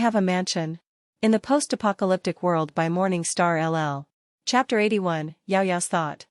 have a mansion. In the post-apocalyptic world by Morning Star LL. Chapter 81, Yao Yao's Thought.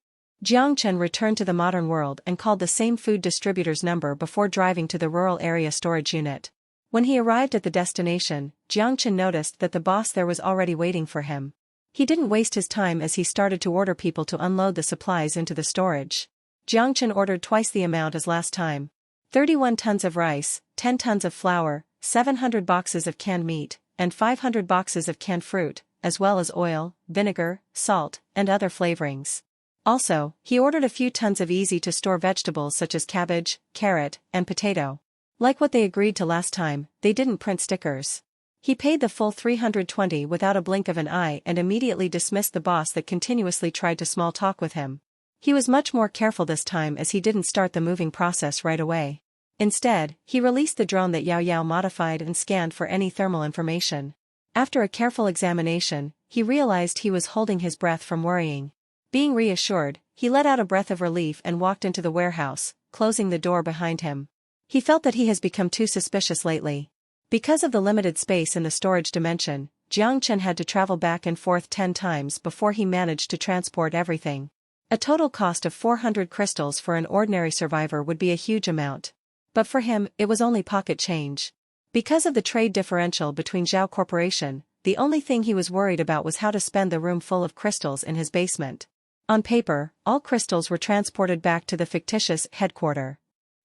Jiang Chen returned to the modern world and called the same food distributor's number before driving to the rural area storage unit. When he arrived at the destination, Jiang Chen noticed that the boss there was already waiting for him. He didn't waste his time as he started to order people to unload the supplies into the storage. Jiang Chen ordered twice the amount as last time. 31 tons of rice, 10 tons of flour, 700 boxes of canned meat, and 500 boxes of canned fruit, as well as oil, vinegar, salt, and other flavorings. Also, he ordered a few tons of easy-to-store vegetables such as cabbage, carrot, and potato. Like what they agreed to last time, they didn't print stickers. He paid the full 320 without a blink of an eye and immediately dismissed the boss that continuously tried to small talk with him. He was much more careful this time as he didn't start the moving process right away. Instead, he released the drone that Yao Yao modified and scanned for any thermal information. After a careful examination, he realized he was holding his breath from worrying. Being reassured, he let out a breath of relief and walked into the warehouse, closing the door behind him. He felt that he has become too suspicious lately. Because of the limited space in the storage dimension, Jiang Chen had to travel back and forth 10 times before he managed to transport everything. A total cost of 400 crystals for an ordinary survivor would be a huge amount. But for him, it was only pocket change. Because of the trade differential between Zhao Corporation, the only thing he was worried about was how to spend the room full of crystals in his basement. On paper, all crystals were transported back to the fictitious headquarters.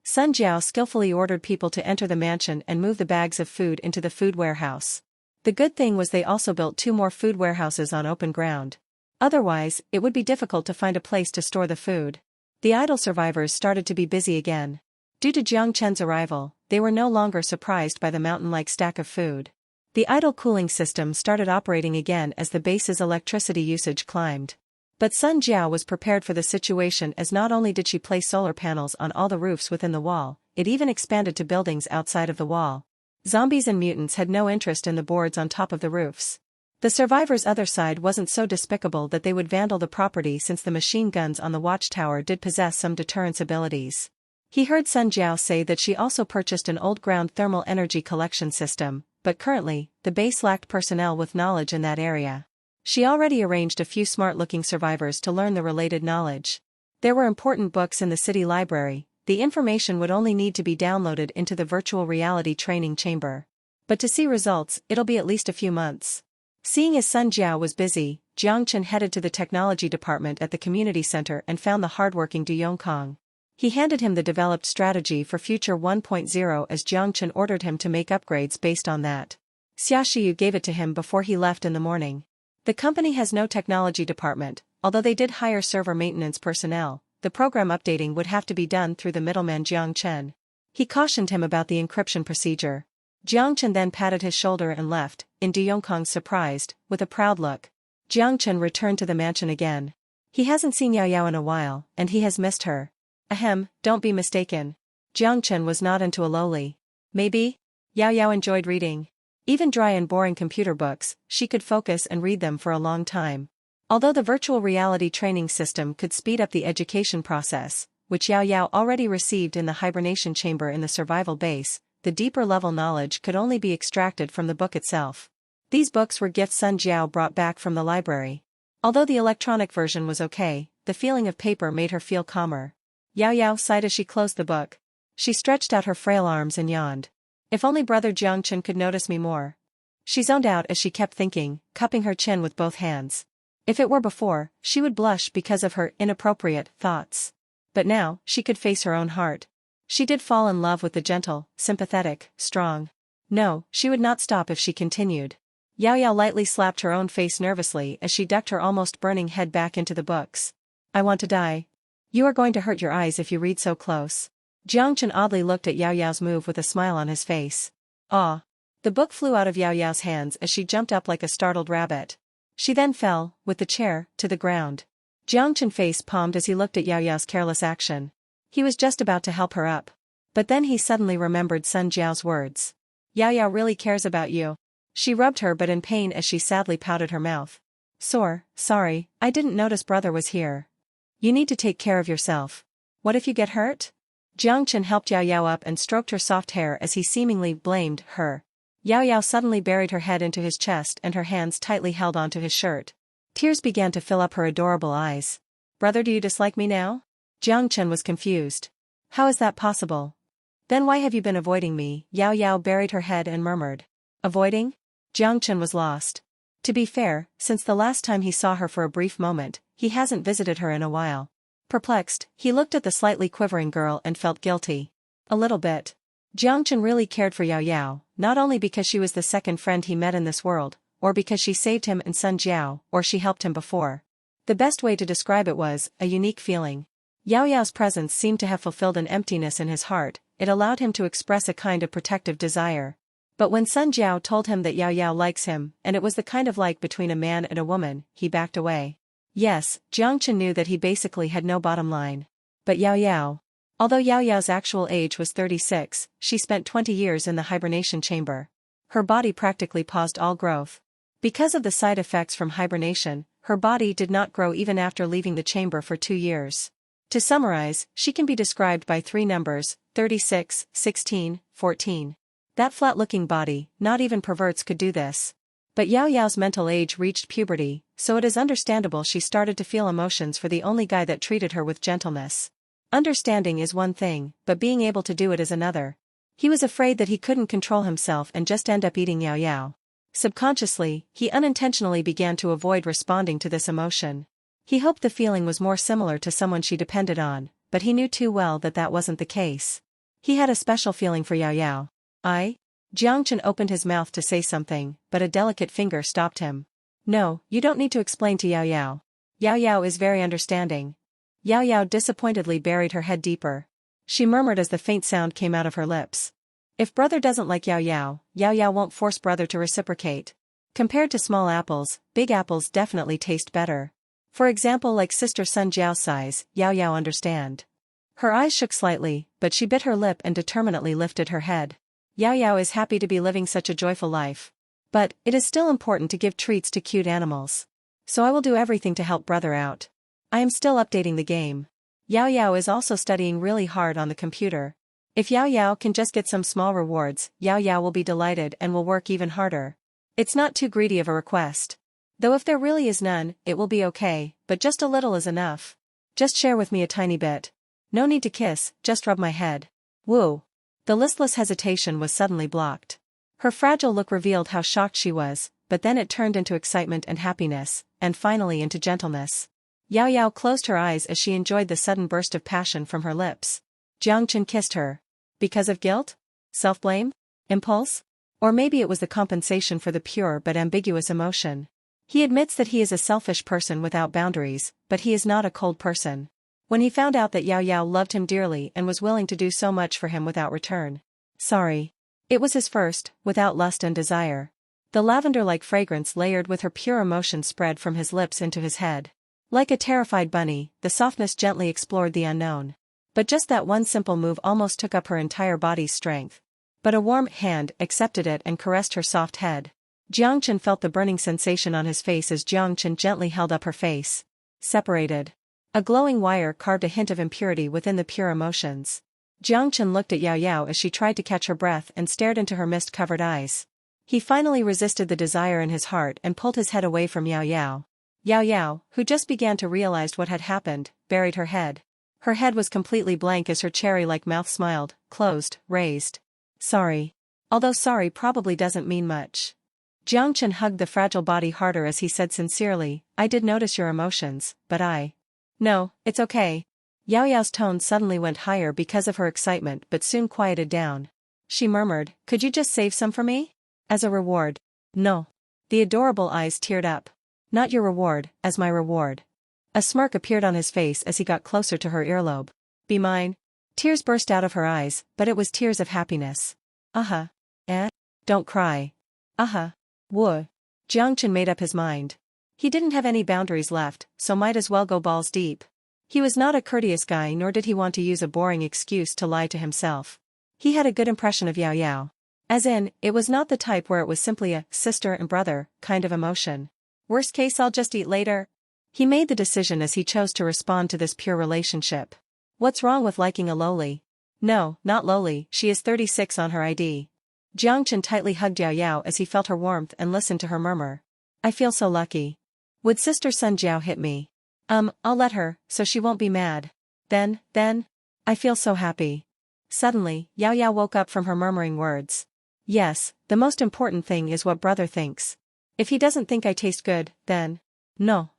Sun Jiao skillfully ordered people to enter the mansion and move the bags of food into the food warehouse. The good thing was they also built 2 more food warehouses on open ground. Otherwise, it would be difficult to find a place to store the food. The idle survivors started to be busy again. Due to Jiang Chen's arrival, they were no longer surprised by the mountain-like stack of food. The idle cooling system started operating again as the base's electricity usage climbed. But Sun Jiao was prepared for the situation as not only did she place solar panels on all the roofs within the wall, it even expanded to buildings outside of the wall. Zombies and mutants had no interest in the boards on top of the roofs. The survivors' other side wasn't so despicable that they would vandal the property since the machine guns on the watchtower did possess some deterrence abilities. He heard Sun Jiao say that she also purchased an old ground thermal energy collection system, but currently, the base lacked personnel with knowledge in that area. She already arranged a few smart-looking survivors to learn the related knowledge. There were important books in the city library, the information would only need to be downloaded into the virtual reality training chamber. But to see results, it'll be at least a few months. Seeing as Sun Jiao was busy, Jiang Chen headed to the technology department at the community center and found the hardworking Du Yongkong. He handed him the developed strategy for Future 1.0 as Jiang Chen ordered him to make upgrades based on that. Xia Shiyu gave it to him before he left in the morning. The company has no technology department, although they did hire server maintenance personnel. The program updating would have to be done through the middleman Jiang Chen. He cautioned him about the encryption procedure. Jiang Chen then patted his shoulder and left, in Du Yongkong's surprised, with a proud look. Jiang Chen returned to the mansion again. He hasn't seen Yao Yao in a while, and he has missed her. Ahem, don't be mistaken. Jiang Chen was not into a lowly. Maybe? Yao Yao enjoyed reading. Even dry and boring computer books, she could focus and read them for a long time. Although the virtual reality training system could speed up the education process, which Yao Yao already received in the hibernation chamber in the survival base, the deeper level knowledge could only be extracted from the book itself. These books were gifts Sun Jiao brought back from the library. Although the electronic version was okay, the feeling of paper made her feel calmer. Yao Yao sighed as she closed the book. She stretched out her frail arms and yawned. If only brother Jiang Chen could notice me more. She zoned out as she kept thinking, cupping her chin with both hands. If it were before, she would blush because of her inappropriate thoughts. But now, she could face her own heart. She did fall in love with the gentle, sympathetic, strong. No, she would not stop if she continued. Yao Yao lightly slapped her own face nervously as she ducked her almost burning head back into the books. I want to die. You are going to hurt your eyes if you read so close. Jiang Chen oddly looked at Yao Yao's move with a smile on his face. Ah! The book flew out of Yao Yao's hands as she jumped up like a startled rabbit. She then fell, with the chair, to the ground. Jiang Chen face palmed as he looked at Yao Yao's careless action. He was just about to help her up. But then he suddenly remembered Sun Jiao's words. Yao Yao really cares about you. She rubbed her but in pain as she sadly pouted her mouth. Sorry, I didn't notice brother was here. You need to take care of yourself. What if you get hurt? Jiang Chen helped Yao Yao up and stroked her soft hair as he seemingly blamed her. Yao Yao suddenly buried her head into his chest and her hands tightly held onto his shirt. Tears began to fill up her adorable eyes. Brother, do you dislike me now? Jiang Chen was confused. How is that possible? Then why have you been avoiding me? Yao Yao buried her head and murmured. Avoiding? Jiang Chen was lost. To be fair, since the last time he saw her for a brief moment, he hasn't visited her in a while. Perplexed, he looked at the slightly quivering girl and felt guilty. A little bit. Jiang Chen really cared for Yao Yao, not only because she was the second friend he met in this world, or because she saved him and Sun Jiao, or she helped him before. The best way to describe it was, a unique feeling. Yao Yao's presence seemed to have fulfilled an emptiness in his heart, it allowed him to express a kind of protective desire. But when Sun Jiao told him that Yao Yao likes him, and it was the kind of like between a man and a woman, he backed away. Yes, Jiang Chen knew that he basically had no bottom line. But Yao Yao. Although Yao Yao's actual age was 36, she spent 20 years in the hibernation chamber. Her body practically paused all growth. Because of the side effects from hibernation, her body did not grow even after leaving the chamber for 2 years. To summarize, she can be described by 3 numbers, 36, 16, 14. That flat-looking body, not even perverts could do this. But Yao Yao's mental age reached puberty, so it is understandable she started to feel emotions for the only guy that treated her with gentleness. Understanding is one thing, but being able to do it is another. He was afraid that he couldn't control himself and just end up eating Yao Yao. Subconsciously, he unintentionally began to avoid responding to this emotion. He hoped the feeling was more similar to someone she depended on, but he knew too well that that wasn't the case. He had a special feeling for Yao Yao. Jiang Chen opened his mouth to say something, but a delicate finger stopped him. No, you don't need to explain to Yao Yao. Yao Yao is very understanding. Yao Yao disappointedly buried her head deeper. She murmured as the faint sound came out of her lips. If brother doesn't like Yao Yao, Yao Yao won't force brother to reciprocate. Compared to small apples, big apples definitely taste better. For example, like sister Sun Jiao's size, Yao Yao understand. Her eyes shook slightly, but she bit her lip and determinedly lifted her head. Yao Yao is happy to be living such a joyful life. But, it is still important to give treats to cute animals. So I will do everything to help brother out. I am still updating the game. Yao Yao is also studying really hard on the computer. If Yao Yao can just get some small rewards, Yao Yao will be delighted and will work even harder. It's not too greedy of a request. Though if there really is none, it will be okay, but just a little is enough. Just share with me a tiny bit. No need to kiss, just rub my head. Woo. The listless hesitation was suddenly blocked. Her fragile look revealed how shocked she was, but then it turned into excitement and happiness, and finally into gentleness. Yao Yao closed her eyes as she enjoyed the sudden burst of passion from her lips. Jiang Chen kissed her. Because of guilt? Self-blame? Impulse? Or maybe it was the compensation for the pure but ambiguous emotion. He admits that he is a selfish person without boundaries, but he is not a cold person. When he found out that Yao Yao loved him dearly and was willing to do so much for him without return. Sorry. It was his first, without lust and desire. The lavender-like fragrance layered with her pure emotion spread from his lips into his head. Like a terrified bunny, the softness gently explored the unknown. But just that one simple move almost took up her entire body's strength. But a warm hand accepted it and caressed her soft head. Jiang Chen felt the burning sensation on his face as Jiang Chen gently held up her face. Separated. A glowing wire carved a hint of impurity within the pure emotions. Jiang Chen looked at Yao Yao as she tried to catch her breath and stared into her mist-covered eyes. He finally resisted the desire in his heart and pulled his head away from Yao Yao. Yao Yao, who just began to realize what had happened, buried her head. Her head was completely blank as her cherry-like mouth smiled, closed, raised. Sorry. Although sorry probably doesn't mean much. Jiang Chen hugged the fragile body harder as he said sincerely, I did notice your emotions, but No, it's okay. Yao Yao's tone suddenly went higher because of her excitement but soon quieted down. She murmured, could you just save some for me? As a reward. No. The adorable eyes teared up. Not your reward, as my reward. A smirk appeared on his face as he got closer to her earlobe. Be mine. Tears burst out of her eyes, but it was tears of happiness. Don't cry. Woo. Jiang Chen made up his mind. He didn't have any boundaries left, so might as well go balls deep. He was not a courteous guy nor did he want to use a boring excuse to lie to himself. He had a good impression of Yao Yao. As in, it was not the type where it was simply a sister and brother kind of emotion. Worst case I'll just eat later. He made the decision as he chose to respond to this pure relationship. What's wrong with liking a lowly? No, not lowly, she is 36 on her ID. Jiang Chen tightly hugged Yao Yao as he felt her warmth and listened to her murmur. I feel so lucky. Would Sister Sun Jiao hit me? I'll let her, so she won't be mad. Then, I feel so happy. Suddenly, Yao Yao woke up from her murmuring words. Yes, the most important thing is what brother thinks. If he doesn't think I taste good, then… No.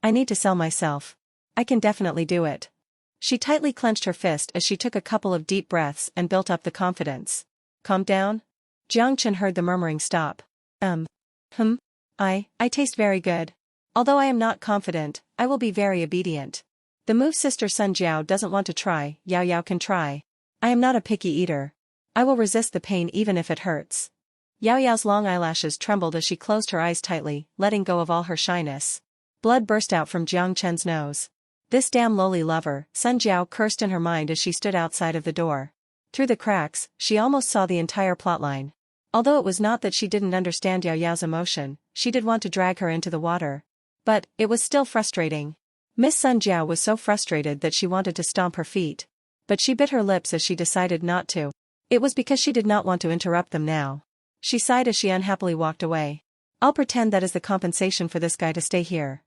I need to sell myself. I can definitely do it. She tightly clenched her fist as she took a couple of deep breaths and built up the confidence. Calm down? Jiang Chen heard the murmuring stop. I taste very good. Although I am not confident, I will be very obedient. The move Sister Sun Jiao doesn't want to try, Yao Yao can try. I am not a picky eater. I will resist the pain even if it hurts. Yao Yao's long eyelashes trembled as she closed her eyes tightly, letting go of all her shyness. Blood burst out from Jiang Chen's nose. This damn lowly lover, Sun Jiao cursed in her mind as she stood outside of the door. Through the cracks, she almost saw the entire plotline. Although it was not that she didn't understand Yao Yao's emotion, she did want to drag her into the water. But, it was still frustrating. Miss Sun Jiao was so frustrated that she wanted to stomp her feet. But she bit her lips as she decided not to. It was because she did not want to interrupt them now. She sighed as she unhappily walked away. I'll pretend that is the compensation for this guy to stay here.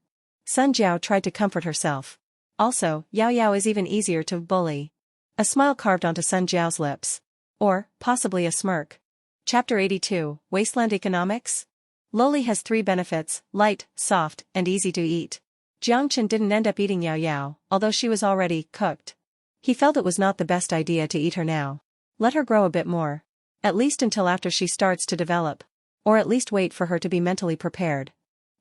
Sun Jiao tried to comfort herself. Also, Yao Yao is even easier to bully. A smile carved onto Sun Jiao's lips. Or, possibly a smirk. Chapter 82, Wasteland Economics? Lowly has 3 benefits: light, soft, and easy to eat. Jiang Chen didn't end up eating Yao Yao, although she was already cooked. He felt it was not the best idea to eat her now. Let her grow a bit more. At least until after she starts to develop. Or at least wait for her to be mentally prepared.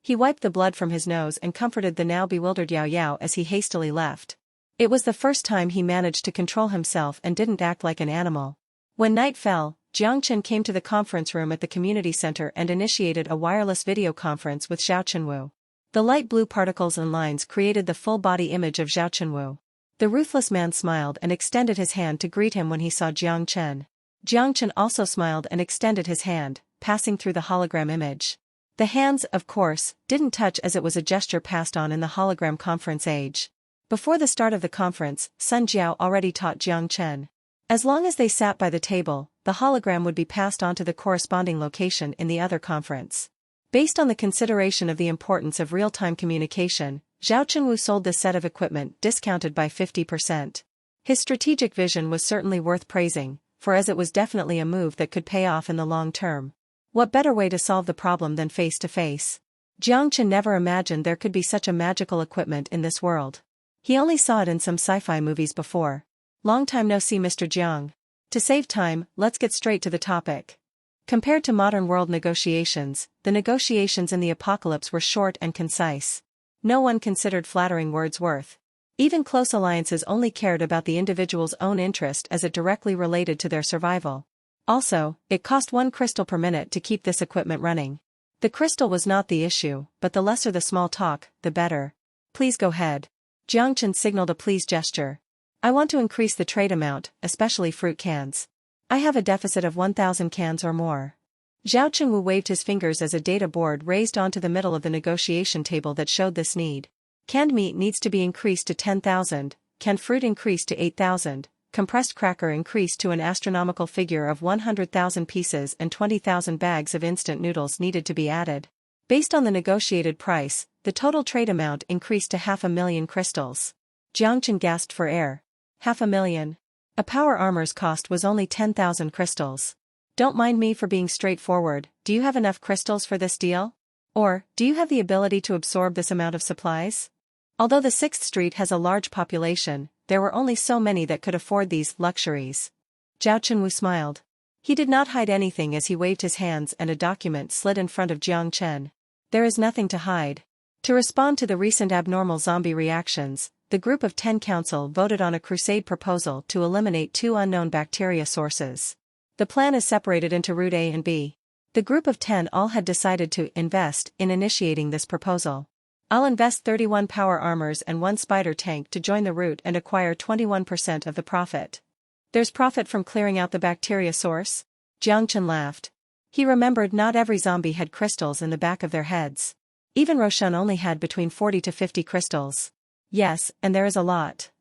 He wiped the blood from his nose and comforted the now bewildered Yao Yao as he hastily left. It was the first time he managed to control himself and didn't act like an animal. When night fell, Jiang Chen came to the conference room at the community center and initiated a wireless video conference with Zhao Chenwu. The light blue particles and lines created the full-body image of Zhao Chenwu. The ruthless man smiled and extended his hand to greet him when he saw Jiang Chen. Jiang Chen also smiled and extended his hand, passing through the hologram image. The hands, of course, didn't touch as it was a gesture passed on in the hologram conference age. Before the start of the conference, Sun Jiao already taught Jiang Chen. As long as they sat by the table, the hologram would be passed on to the corresponding location in the other conference. Based on the consideration of the importance of real-time communication, Zhao Chenwu sold this set of equipment discounted by 50%. His strategic vision was certainly worth praising, for as it was definitely a move that could pay off in the long term. What better way to solve the problem than face-to-face? Jiang Chen never imagined there could be such a magical equipment in this world. He only saw it in some sci-fi movies before. Long time no see, Mr. Jiang. To save time, let's get straight to the topic. Compared to modern world negotiations, the negotiations in the apocalypse were short and concise. No one considered flattering words worth. Even close alliances only cared about the individual's own interest as it directly related to their survival. Also, it cost 1 crystal per minute to keep this equipment running. The crystal was not the issue, but the lesser the small talk, the better. Please go ahead. Jiang Chen signaled a please gesture. I want to increase the trade amount, especially fruit cans. I have a deficit of 1,000 cans or more. Zhao Chenwu waved his fingers as a data board raised onto the middle of the negotiation table that showed this need. Canned meat needs to be increased to 10,000, canned fruit increased to 8,000, compressed cracker increased to an astronomical figure of 100,000 pieces, and 20,000 bags of instant noodles needed to be added. Based on the negotiated price, the total trade amount increased to 500,000 crystals. Jiang Chen gasped for air. 500,000. A power armor's cost was only 10,000 crystals. Don't mind me for being straightforward, do you have enough crystals for this deal? Or, do you have the ability to absorb this amount of supplies? Although the 6th Street has a large population, there were only so many that could afford these luxuries. Zhao Chenwu smiled. He did not hide anything as he waved his hands and a document slid in front of Jiang Chen. There is nothing to hide. To respond to the recent abnormal zombie reactions, the Group of 10 Council voted on a crusade proposal to eliminate 2 unknown bacteria sources. The plan is separated into Route A and B. The Group of 10 all had decided to invest in initiating this proposal. I'll invest 31 power armors and 1 spider tank to join the route and acquire 21% of the profit. There's profit from clearing out the bacteria source? Jiang Chen laughed. He remembered not every zombie had crystals in the back of their heads. Even Roshan only had between 40 to 50 crystals. Yes, and there is a lot.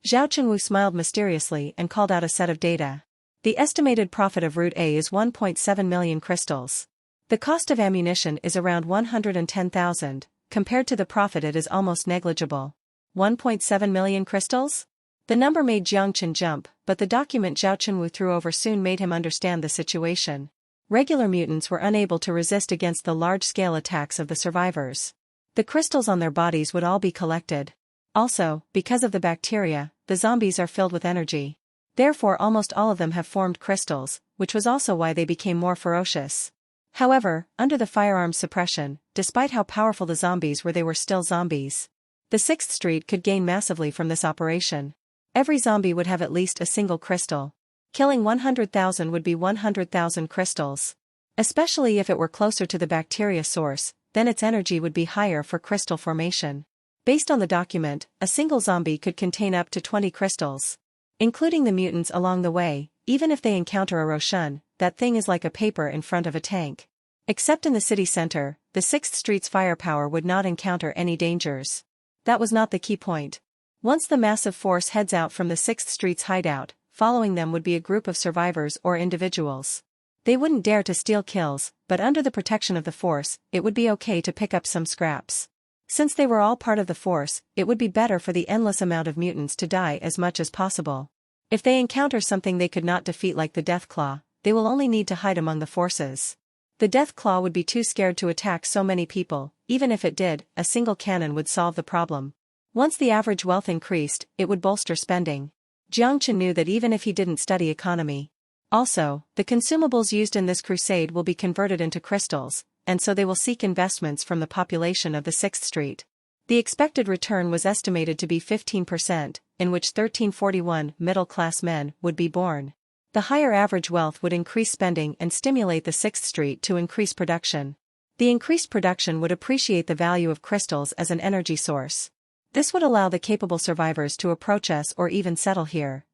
Zhao Chenwu smiled mysteriously and called out a set of data. The estimated profit of Route A is 1.7 million crystals. The cost of ammunition is around 110,000, compared to the profit it is almost negligible. 1.7 million crystals? The number made Jiang Chen jump, but the document Zhao Chenwu threw over soon made him understand the situation. Regular mutants were unable to resist against the large-scale attacks of the survivors. The crystals on their bodies would all be collected. Also, because of the bacteria, the zombies are filled with energy. Therefore almost all of them have formed crystals, which was also why they became more ferocious. However, under the firearms suppression, despite how powerful the zombies were, they were still zombies. The 6th Street could gain massively from this operation. Every zombie would have at least a single crystal. Killing 100,000 would be 100,000 crystals. Especially if it were closer to the bacteria source, then its energy would be higher for crystal formation. Based on the document, a single zombie could contain up to 20 crystals. Including the mutants along the way, even if they encounter a Roshan, that thing is like a paper in front of a tank. Except in the city center, the 6th Street's firepower would not encounter any dangers. That was not the key point. Once the massive force heads out from the 6th Street's hideout, following them would be a group of survivors or individuals. They wouldn't dare to steal kills, but under the protection of the force, it would be okay to pick up some scraps. Since they were all part of the force, it would be better for the endless amount of mutants to die as much as possible. If they encounter something they could not defeat like the Deathclaw, they will only need to hide among the forces. The Deathclaw would be too scared to attack so many people. Even if it did, a single cannon would solve the problem. Once the average wealth increased, it would bolster spending. Jiang Chen knew that even if he didn't study economy. Also, the consumables used in this crusade will be converted into crystals, and so they will seek investments from the population of the 6th Street. The expected return was estimated to be 15%, in which 1341 middle-class men would be born. The higher average wealth would increase spending and stimulate the 6th Street to increase production. The increased production would appreciate the value of crystals as an energy source. This would allow the capable survivors to approach us or even settle here.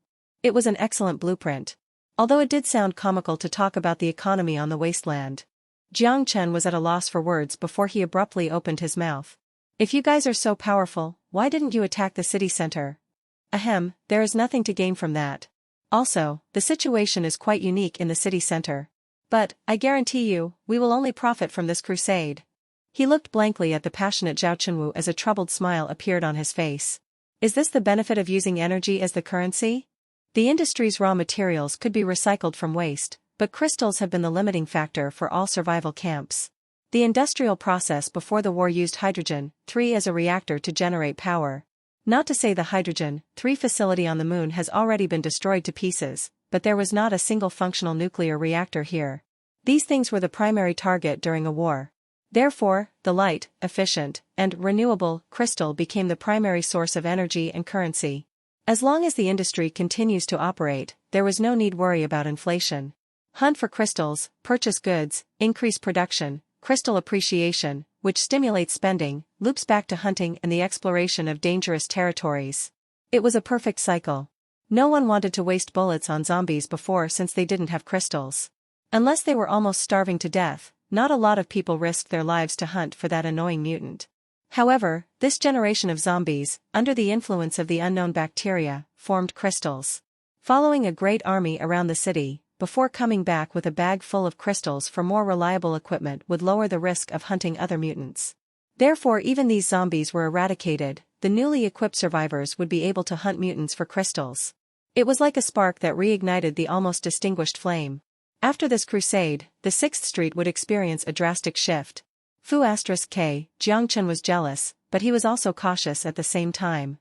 It was an excellent blueprint. Although it did sound comical to talk about the economy on the wasteland. Jiang Chen was at a loss for words before he abruptly opened his mouth. If you guys are so powerful, why didn't you attack the city center? Ahem, there is nothing to gain from that. Also, the situation is quite unique in the city center. But, I guarantee you, we will only profit from this crusade. He looked blankly at the passionate Zhao Chenwu as a troubled smile appeared on his face. Is this the benefit of using energy as the currency? The industry's raw materials could be recycled from waste, but crystals have been the limiting factor for all survival camps. The industrial process before the war used hydrogen-3 as a reactor to generate power. Not to say the hydrogen-3 facility on the moon has already been destroyed to pieces, but there was not a single functional nuclear reactor here. These things were the primary target during a war. Therefore, the light, efficient, and renewable crystal became the primary source of energy and currency. As long as the industry continues to operate, there was no need worry about inflation. Hunt for crystals, purchase goods, increase production, crystal appreciation, which stimulates spending, loops back to hunting and the exploration of dangerous territories. It was a perfect cycle. No one wanted to waste bullets on zombies before since they didn't have crystals. Unless they were almost starving to death, not a lot of people risked their lives to hunt for that annoying mutant. However, this generation of zombies, under the influence of the unknown bacteria, formed crystals. Following a great army around the city, before coming back with a bag full of crystals for more reliable equipment would lower the risk of hunting other mutants. Therefore even these zombies were eradicated, the newly equipped survivors would be able to hunt mutants for crystals. It was like a spark that reignited the almost extinguished flame. After this crusade, the 6th Street would experience a drastic shift. K. Jiang Chen was jealous, but he was also cautious at the same time.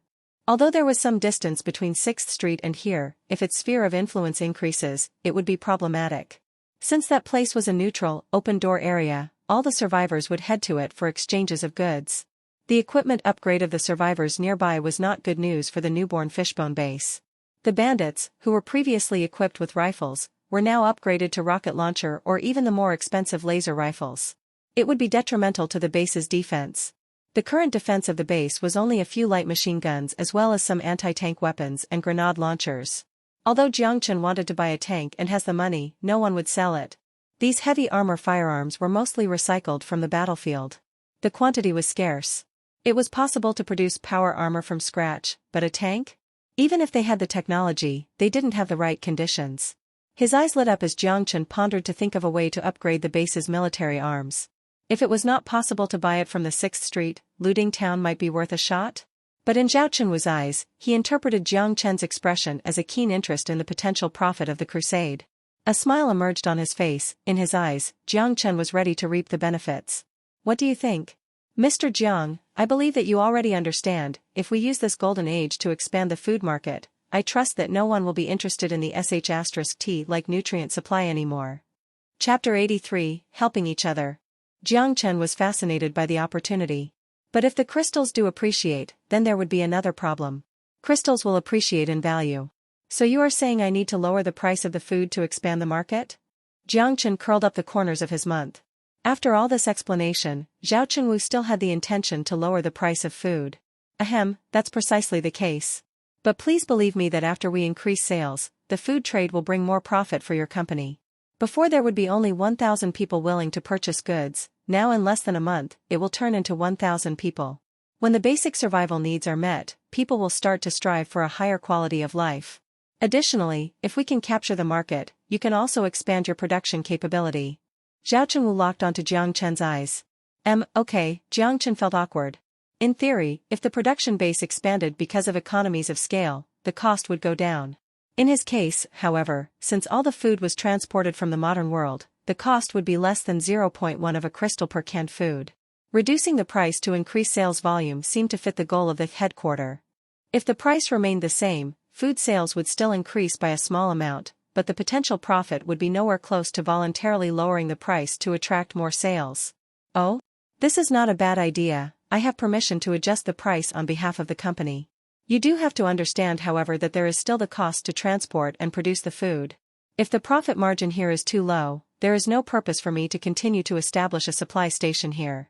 Although there was some distance between 6th Street and here, if its sphere of influence increases, it would be problematic. Since that place was a neutral, open-door area, all the survivors would head to it for exchanges of goods. The equipment upgrade of the survivors nearby was not good news for the newborn Fishbone base. The bandits, who were previously equipped with rifles, were now upgraded to rocket launcher or even the more expensive laser rifles. It would be detrimental to the base's defense. The current defense of the base was only a few light machine guns as well as some anti-tank weapons and grenade launchers. Although Jiang Chen wanted to buy a tank and has the money, no one would sell it. These heavy armor firearms were mostly recycled from the battlefield. The quantity was scarce. It was possible to produce power armor from scratch, but a tank? Even if they had the technology, they didn't have the right conditions. His eyes lit up as Jiang Chen pondered to think of a way to upgrade the base's military arms. If it was not possible to buy it from the 6th Street, looting town might be worth a shot? But in Zhao Chunwu's eyes, he interpreted Jiang Chen's expression as a keen interest in the potential profit of the crusade. A smile emerged on his face. In his eyes, Jiang Chen was ready to reap the benefits. What do you think? Mr. Jiang, I believe that you already understand, if we use this golden age to expand the food market, I trust that no one will be interested in the sh*t like nutrient supply anymore. Chapter 83, Helping Each Other. Jiang Chen was fascinated by the opportunity. But if the crystals do appreciate, then there would be another problem. Crystals will appreciate in value. So you are saying I need to lower the price of the food to expand the market? Jiang Chen curled up the corners of his mouth. After all this explanation, Zhao Chunwu still had the intention to lower the price of food. Ahem, that's precisely the case. But please believe me that after we increase sales, the food trade will bring more profit for your company. Before there would be only 1,000 people willing to purchase goods, now in less than a month, it will turn into 1,000 people. When the basic survival needs are met, people will start to strive for a higher quality of life. Additionally, if we can capture the market, you can also expand your production capability. Zhao Chunwu locked onto Jiang Chen's eyes. Okay, Jiang Chen felt awkward. In theory, if the production base expanded because of economies of scale, the cost would go down. In his case, however, since all the food was transported from the modern world, the cost would be less than 0.1 of a crystal per canned food. Reducing the price to increase sales volume seemed to fit the goal of the headquarters. If the price remained the same, food sales would still increase by a small amount, but the potential profit would be nowhere close to voluntarily lowering the price to attract more sales. Oh? This is not a bad idea. I have permission to adjust the price on behalf of the company. You do have to understand, however, that there is still the cost to transport and produce the food. If the profit margin here is too low, there is no purpose for me to continue to establish a supply station here.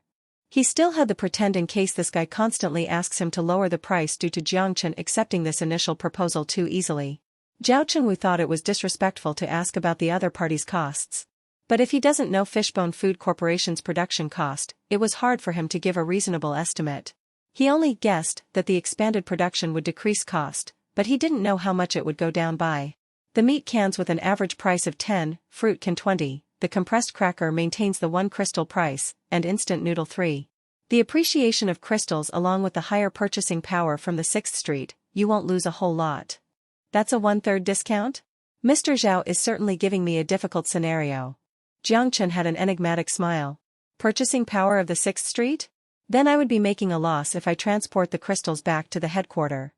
He still had the pretend in case this guy constantly asks him to lower the price due to Jiang Chen accepting this initial proposal too easily. Zhao Chunwu thought it was disrespectful to ask about the other party's costs. But if he doesn't know Fishbone Food Corporation's production cost, it was hard for him to give a reasonable estimate. He only guessed that the expanded production would decrease cost, but he didn't know how much it would go down by. The meat cans with an average price of 10, fruit can 20, the compressed cracker maintains the 1 crystal price, and instant noodle 3. The appreciation of crystals along with the higher purchasing power from the 6th Street, you won't lose a whole lot. That's a 1/3 discount? Mr. Zhao is certainly giving me a difficult scenario. Jiang Chen had an enigmatic smile. Purchasing power of the 6th Street? Then I would be making a loss if I transport the crystals back to the headquarters.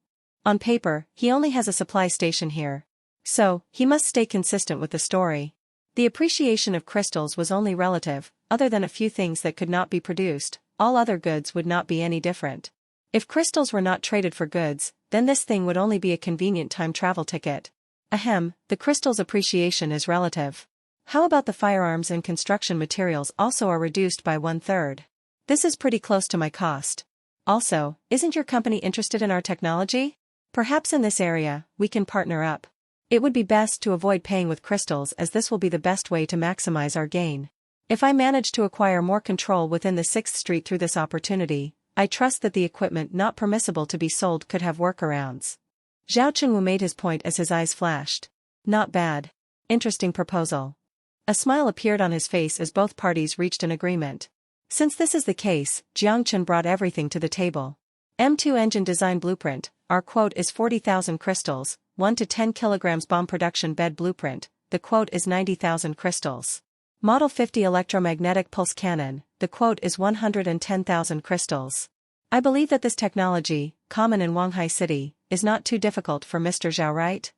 On paper, he only has a supply station here. So, he must stay consistent with the story. The appreciation of crystals was only relative, other than a few things that could not be produced, all other goods would not be any different. If crystals were not traded for goods, then this thing would only be a convenient time travel ticket. Ahem, the crystal's appreciation is relative. How about the firearms and construction materials also are reduced by 1/3? This is pretty close to my cost. Also, isn't your company interested in our technology? Perhaps in this area, we can partner up. It would be best to avoid paying with crystals as this will be the best way to maximize our gain. If I manage to acquire more control within the 6th Street through this opportunity, I trust that the equipment not permissible to be sold could have workarounds. Zhao Chunwu made his point as his eyes flashed. Not bad. Interesting proposal. A smile appeared on his face as both parties reached an agreement. Since this is the case, Jiang Chen brought everything to the table. M2 engine design blueprint, our quote is 40,000 crystals, 1 to 10 kilograms bomb production bed blueprint, the quote is 90,000 crystals. Model 50 electromagnetic pulse cannon, the quote is 110,000 crystals. I believe that this technology, common in Wanghai City, is not too difficult for Mr. Zhao, right?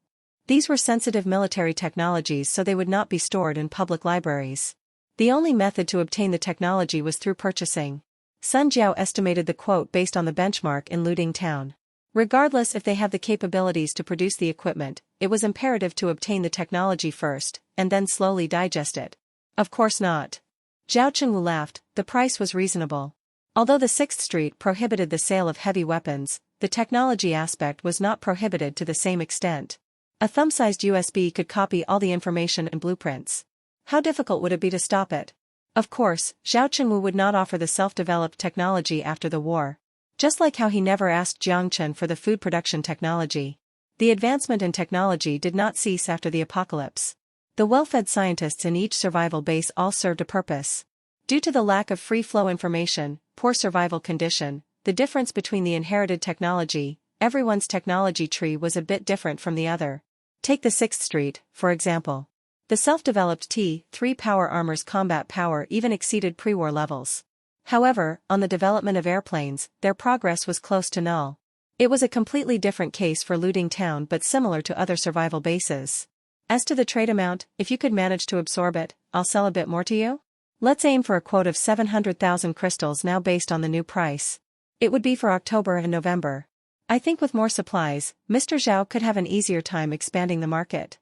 These were sensitive military technologies, so they would not be stored in public libraries. The only method to obtain the technology was through purchasing. Sun Jiao estimated the quote based on the benchmark in looting town. Regardless if they have the capabilities to produce the equipment, it was imperative to obtain the technology first, and then slowly digest it. Of course not. Zhao Chunwu laughed, the price was reasonable. Although the 6th Street prohibited the sale of heavy weapons, the technology aspect was not prohibited to the same extent. A thumb-sized USB could copy all the information and blueprints. How difficult would it be to stop it? Of course, Zhao Chunwu would not offer the self-developed technology after the war. Just like how he never asked Jiang Chen for the food production technology. The advancement in technology did not cease after the apocalypse. The well-fed scientists in each survival base all served a purpose. Due to the lack of free-flow information, poor survival condition, the difference between the inherited technology, everyone's technology tree was a bit different from the other. Take the 6th Street, for example. The self-developed T-3 power armor's combat power even exceeded pre-war levels. However, on the development of airplanes, their progress was close to null. It was a completely different case for looting town but similar to other survival bases. As to the trade amount, if you could manage to absorb it, I'll sell a bit more to you? Let's aim for a quote of 700,000 crystals now based on the new price. It would be for October and November. I think with more supplies, Mr. Zhao could have an easier time expanding the market.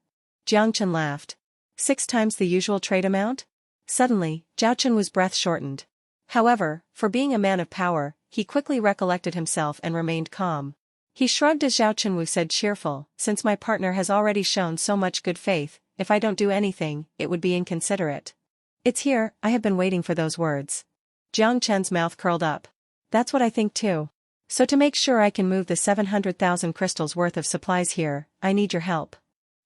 Jiang Chen laughed. 6 times the usual trade amount? Suddenly, Zhao Chenwu's breath shortened. However, for being a man of power, he quickly recollected himself and remained calm. He shrugged as Zhao Chenwu said cheerful, since my partner has already shown so much good faith, if I don't do anything, it would be inconsiderate. It's here, I have been waiting for those words. Jiang Chen's mouth curled up. That's what I think too. So to make sure I can move the 700,000 crystals worth of supplies here, I need your help.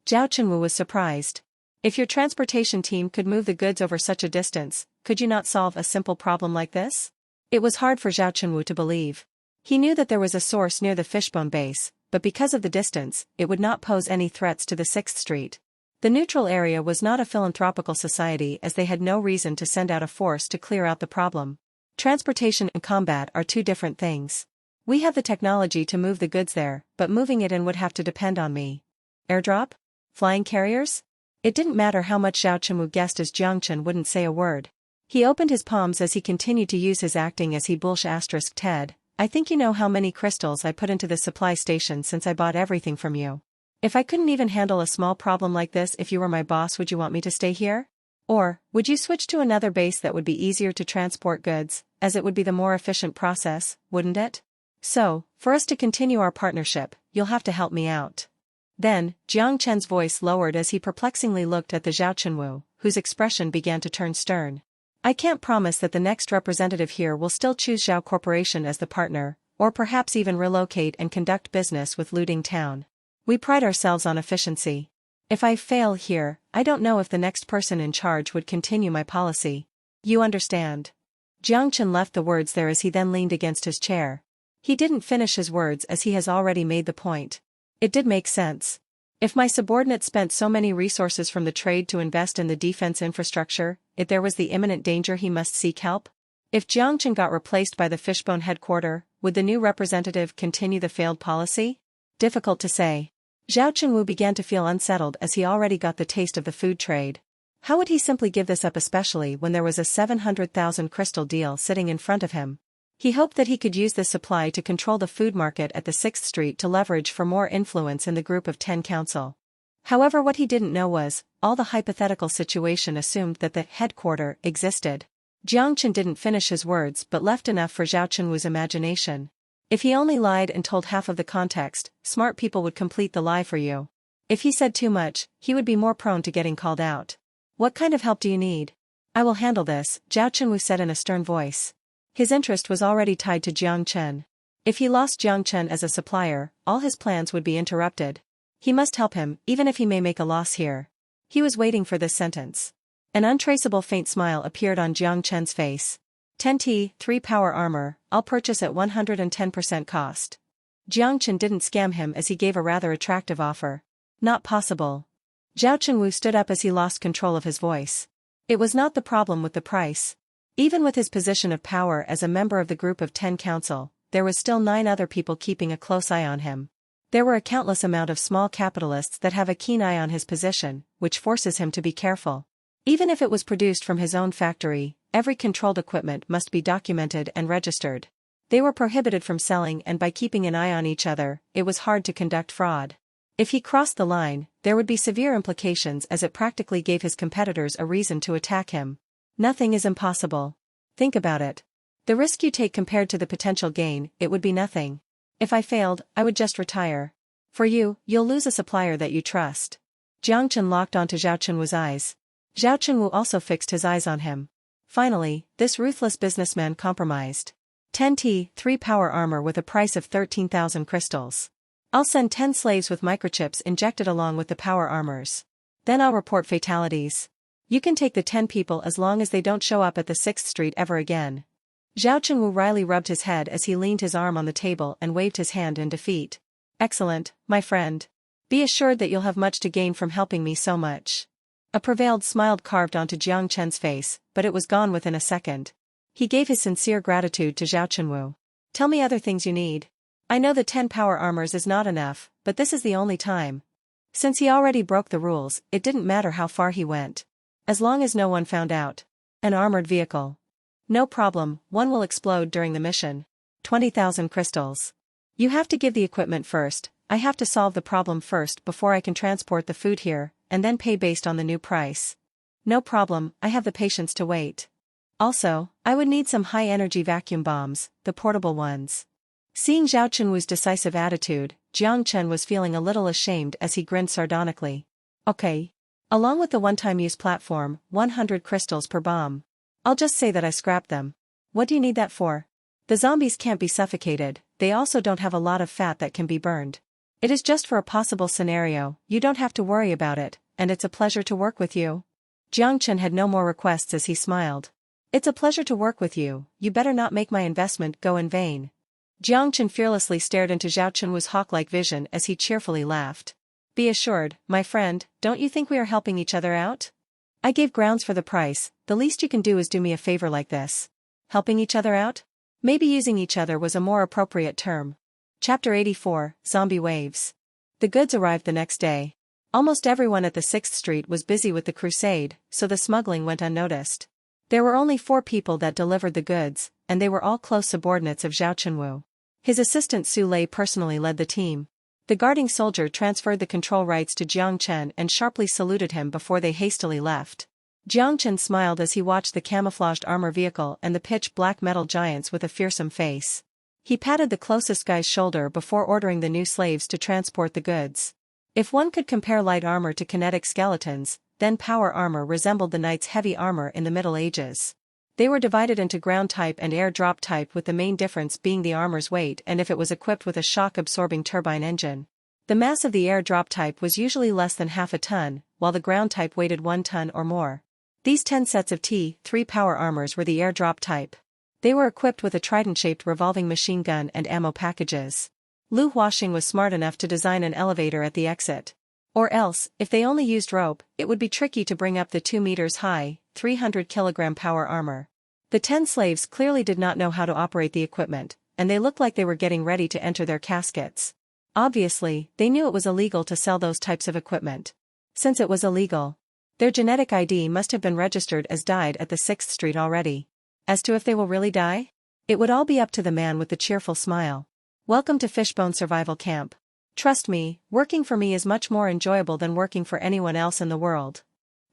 Zhao Chenwu was surprised. If your transportation team could move the goods over such a distance, could you not solve a simple problem like this? It was hard for Zhao Chenwu to believe. He knew that there was a source near the Fishbone base, but because of the distance, it would not pose any threats to the 6th Street. The neutral area was not a philanthropical society as they had no reason to send out a force to clear out the problem. Transportation and combat are two different things. We have the technology to move the goods there, but moving it in would have to depend on me. Airdrop? Flying carriers? It didn't matter how much Zhao Chenwu guessed as Jiang Chen wouldn't say a word. He opened his palms as he continued to use his acting as he *****. I think you know how many crystals I put into the supply station since I bought everything from you. If I couldn't even handle a small problem like this if you were my boss, would you want me to stay here? Or, would you switch to another base that would be easier to transport goods, as it would be the more efficient process, wouldn't it? So, for us to continue our partnership, you'll have to help me out. Then, Jiang Chen's voice lowered as he perplexingly looked at the Zhao Chenwu, whose expression began to turn stern. I can't promise that the next representative here will still choose Zhao Corporation as the partner, or perhaps even relocate and conduct business with looting town. We pride ourselves on efficiency. If I fail here, I don't know if the next person in charge would continue my policy. You understand? Jiang Chen left the words there as he then leaned against his chair. He didn't finish his words as he has already made the point. It did make sense. If my subordinate spent so many resources from the trade to invest in the defense infrastructure, if there was the imminent danger he must seek help? If Jiang Chen got replaced by the Fishbone headquarters, would the new representative continue the failed policy? Difficult to say. Zhao Chenwu began to feel unsettled as he already got the taste of the food trade. How would he simply give this up, especially when there was a 700,000 crystal deal sitting in front of him? He hoped that he could use this supply to control the food market at the 6th Street to leverage for more influence in the Group of 10 Council. However, what he didn't know was, all the hypothetical situation assumed that the headquarters existed. Jiang Chen didn't finish his words but left enough for Zhao Chenwu's imagination. If he only lied and told half of the context, smart people would complete the lie for you. If he said too much, he would be more prone to getting called out. What kind of help do you need? I will handle this, Zhao Chenwu said in a stern voice. His interest was already tied to Jiang Chen. If he lost Jiang Chen as a supplier, all his plans would be interrupted. He must help him, even if he may make a loss here. He was waiting for this sentence. An untraceable faint smile appeared on Jiang Chen's face. 10T3 power armor, I'll purchase at 110% cost. Jiang Chen didn't scam him as he gave a rather attractive offer. Not possible. Zhao Chenwu stood up as he lost control of his voice. It was not the problem with the price. Even with his position of power as a member of the Group of 10 Council, there was still 9 other people keeping a close eye on him. There were a countless amount of small capitalists that have a keen eye on his position, which forces him to be careful. Even if it was produced from his own factory, every controlled equipment must be documented and registered. They were prohibited from selling, and by keeping an eye on each other, it was hard to conduct fraud. If he crossed the line, there would be severe implications as it practically gave his competitors a reason to attack him. Nothing is impossible. Think about it. The risk you take compared to the potential gain, it would be nothing. If I failed, I would just retire. For you, you'll lose a supplier that you trust. Jiang Chen locked onto Zhao Chenwu's eyes. Zhao Chenwu also fixed his eyes on him. Finally, this ruthless businessman compromised. 10T3 power armor with a price of 13,000 crystals. I'll send 10 slaves with microchips injected along with the power armors. Then I'll report fatalities. You can take the 10 people as long as they don't show up at the 6th Street ever again. Zhao Chunwu wryly rubbed his head as he leaned his arm on the table and waved his hand in defeat. Excellent, my friend. Be assured that you'll have much to gain from helping me so much. A prevailed smile carved onto Jiang Chen's face, but it was gone within a second. He gave his sincere gratitude to Zhao Chunwu. Tell me other things you need. I know the 10 power armors is not enough, but this is the only time. Since he already broke the rules, it didn't matter how far he went. As long as no one found out. An armored vehicle. No problem, one will explode during the mission. 20,000 crystals. You have to give the equipment first. I have to solve the problem first before I can transport the food here, and then pay based on the new price. No problem, I have the patience to wait. Also, I would need some high-energy vacuum bombs, the portable ones. Seeing Zhao Chunwu's decisive attitude, Jiang Chen was feeling a little ashamed as he grinned sardonically. Okay. Along with the one-time use platform, 100 crystals per bomb. I'll just say that I scrapped them. What do you need that for? The zombies can't be suffocated, they also don't have a lot of fat that can be burned. It is just for a possible scenario, you don't have to worry about it, and it's a pleasure to work with you. Jiang Chen had no more requests as he smiled. It's a pleasure to work with you, you better not make my investment go in vain. Jiang Chen fearlessly stared into Zhao Chunwu's hawk-like vision as he cheerfully laughed. Be assured, my friend, don't you think we are helping each other out? I gave grounds for the price, the least you can do is do me a favor like this. Helping each other out? Maybe using each other was a more appropriate term. Chapter 84, Zombie Waves. The goods arrived the next day. Almost everyone at the 6th Street was busy with the crusade, so the smuggling went unnoticed. There were only 4 people that delivered the goods, and they were all close subordinates of Zhao Chunwu. His assistant Su Lei personally led the team. The guarding soldier transferred the control rights to Jiang Chen and sharply saluted him before they hastily left. Jiang Chen smiled as he watched the camouflaged armor vehicle and the pitch-black metal giants with a fearsome face. He patted the closest guy's shoulder before ordering the new slaves to transport the goods. If one could compare light armor to kinetic skeletons, then power armor resembled the knights' heavy armor in the Middle Ages. They were divided into ground type and air drop type, with the main difference being the armor's weight and if it was equipped with a shock-absorbing turbine engine. The mass of the air drop type was usually less than half a ton, while the ground type weighed 1 ton or more. These 10 sets of T3 power armors were the air drop type. They were equipped with a trident-shaped revolving machine gun and ammo packages. Lu Huaxing was smart enough to design an elevator at the exit. Or else, if they only used rope, it would be tricky to bring up the 2 meters high, 300-kilogram power armor. The 10 slaves clearly did not know how to operate the equipment, and they looked like they were getting ready to enter their caskets. Obviously, they knew it was illegal to sell those types of equipment. Since it was illegal, their genetic ID must have been registered as died at the 6th Street already. As to if they will really die? It would all be up to the man with the cheerful smile. Welcome to Fishbone Survival Camp. Trust me, working for me is much more enjoyable than working for anyone else in the world.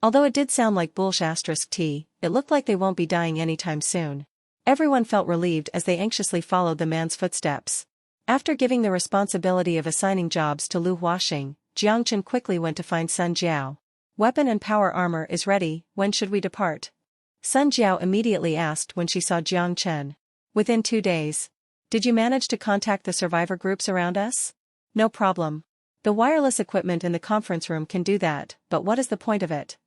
Although it did sound like bullsh*t, it looked like they won't be dying anytime soon. Everyone felt relieved as they anxiously followed the man's footsteps. After giving the responsibility of assigning jobs to Lu Huaxing, Jiang Chen quickly went to find Sun Jiao. Weapon and power armor is ready, when should we depart? Sun Jiao immediately asked when she saw Jiang Chen. Within 2 days. Did you manage to contact the survivor groups around us? No problem. The wireless equipment in the conference room can do that, but what is the point of it?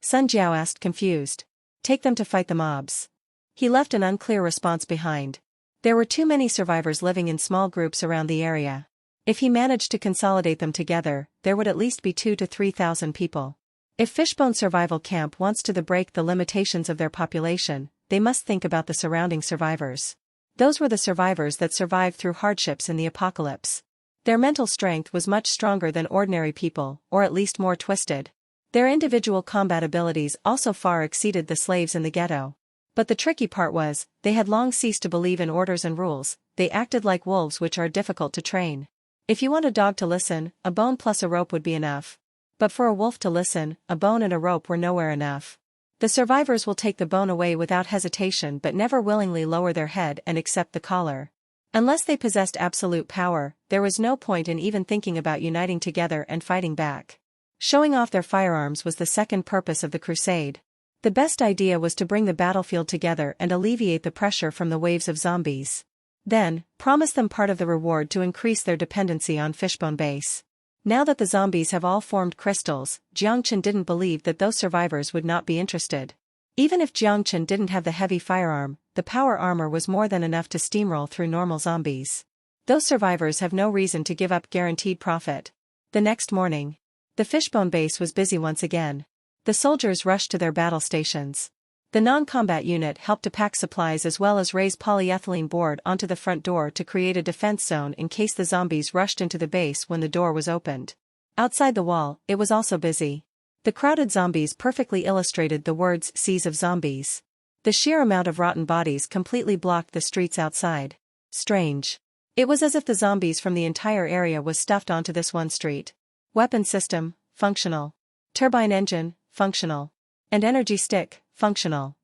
Sun Jiao asked confused. Take them to fight the mobs. He left an unclear response behind. There were too many survivors living in small groups around the area. If he managed to consolidate them together, there would at least be 2,000 to 3,000 people. If Fishbone Survival Camp wants to break the limitations of their population, they must think about the surrounding survivors. Those were the survivors that survived through hardships in the apocalypse. Their mental strength was much stronger than ordinary people, or at least more twisted. Their individual combat abilities also far exceeded the slaves in the ghetto. But the tricky part was, they had long ceased to believe in orders and rules, they acted like wolves which are difficult to train. If you want a dog to listen, a bone plus a rope would be enough. But for a wolf to listen, a bone and a rope were nowhere enough. The survivors will take the bone away without hesitation but never willingly lower their head and accept the collar. Unless they possessed absolute power, there was no point in even thinking about uniting together and fighting back. Showing off their firearms was the second purpose of the crusade. The best idea was to bring the battlefield together and alleviate the pressure from the waves of zombies. Then, promise them part of the reward to increase their dependency on Fishbone Base. Now that the zombies have all formed crystals, Jiang Chen didn't believe that those survivors would not be interested. Even if Jiang Chen didn't have the heavy firearm, the power armor was more than enough to steamroll through normal zombies. Those survivors have no reason to give up guaranteed profit. The next morning, the fishbone base was busy once again. The soldiers rushed to their battle stations. The non-combat unit helped to pack supplies as well as raise polyethylene board onto the front door to create a defense zone in case the zombies rushed into the base when the door was opened. Outside the wall, it was also busy. The crowded zombies perfectly illustrated the words "seas of zombies." The sheer amount of rotten bodies completely blocked the streets outside. Strange. It was as if the zombies from the entire area was stuffed onto this one street. Weapon system, functional. Turbine engine, functional. And energy stick, functional.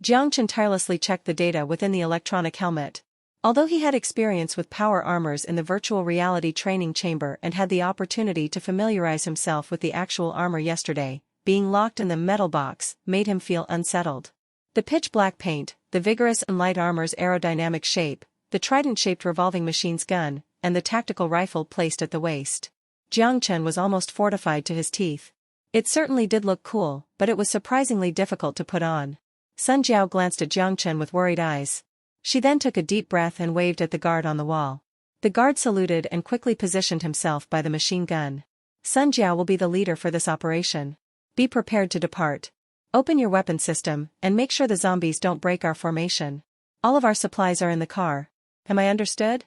Jiang Chen tirelessly checked the data within the electronic helmet. Although he had experience with power armors in the virtual reality training chamber and had the opportunity to familiarize himself with the actual armor yesterday, being locked in the metal box made him feel unsettled. The pitch-black paint, the vigorous and light armor's aerodynamic shape, the trident-shaped revolving machine's gun, and the tactical rifle placed at the waist. Jiang Chen was almost fortified to his teeth. It certainly did look cool, but it was surprisingly difficult to put on. Sun Jiao glanced at Jiang Chen with worried eyes. She then took a deep breath and waved at the guard on the wall. The guard saluted and quickly positioned himself by the machine gun. Sun Jiao will be the leader for this operation. Be prepared to depart. Open your weapon system, and make sure the zombies don't break our formation. All of our supplies are in the car. Am I understood?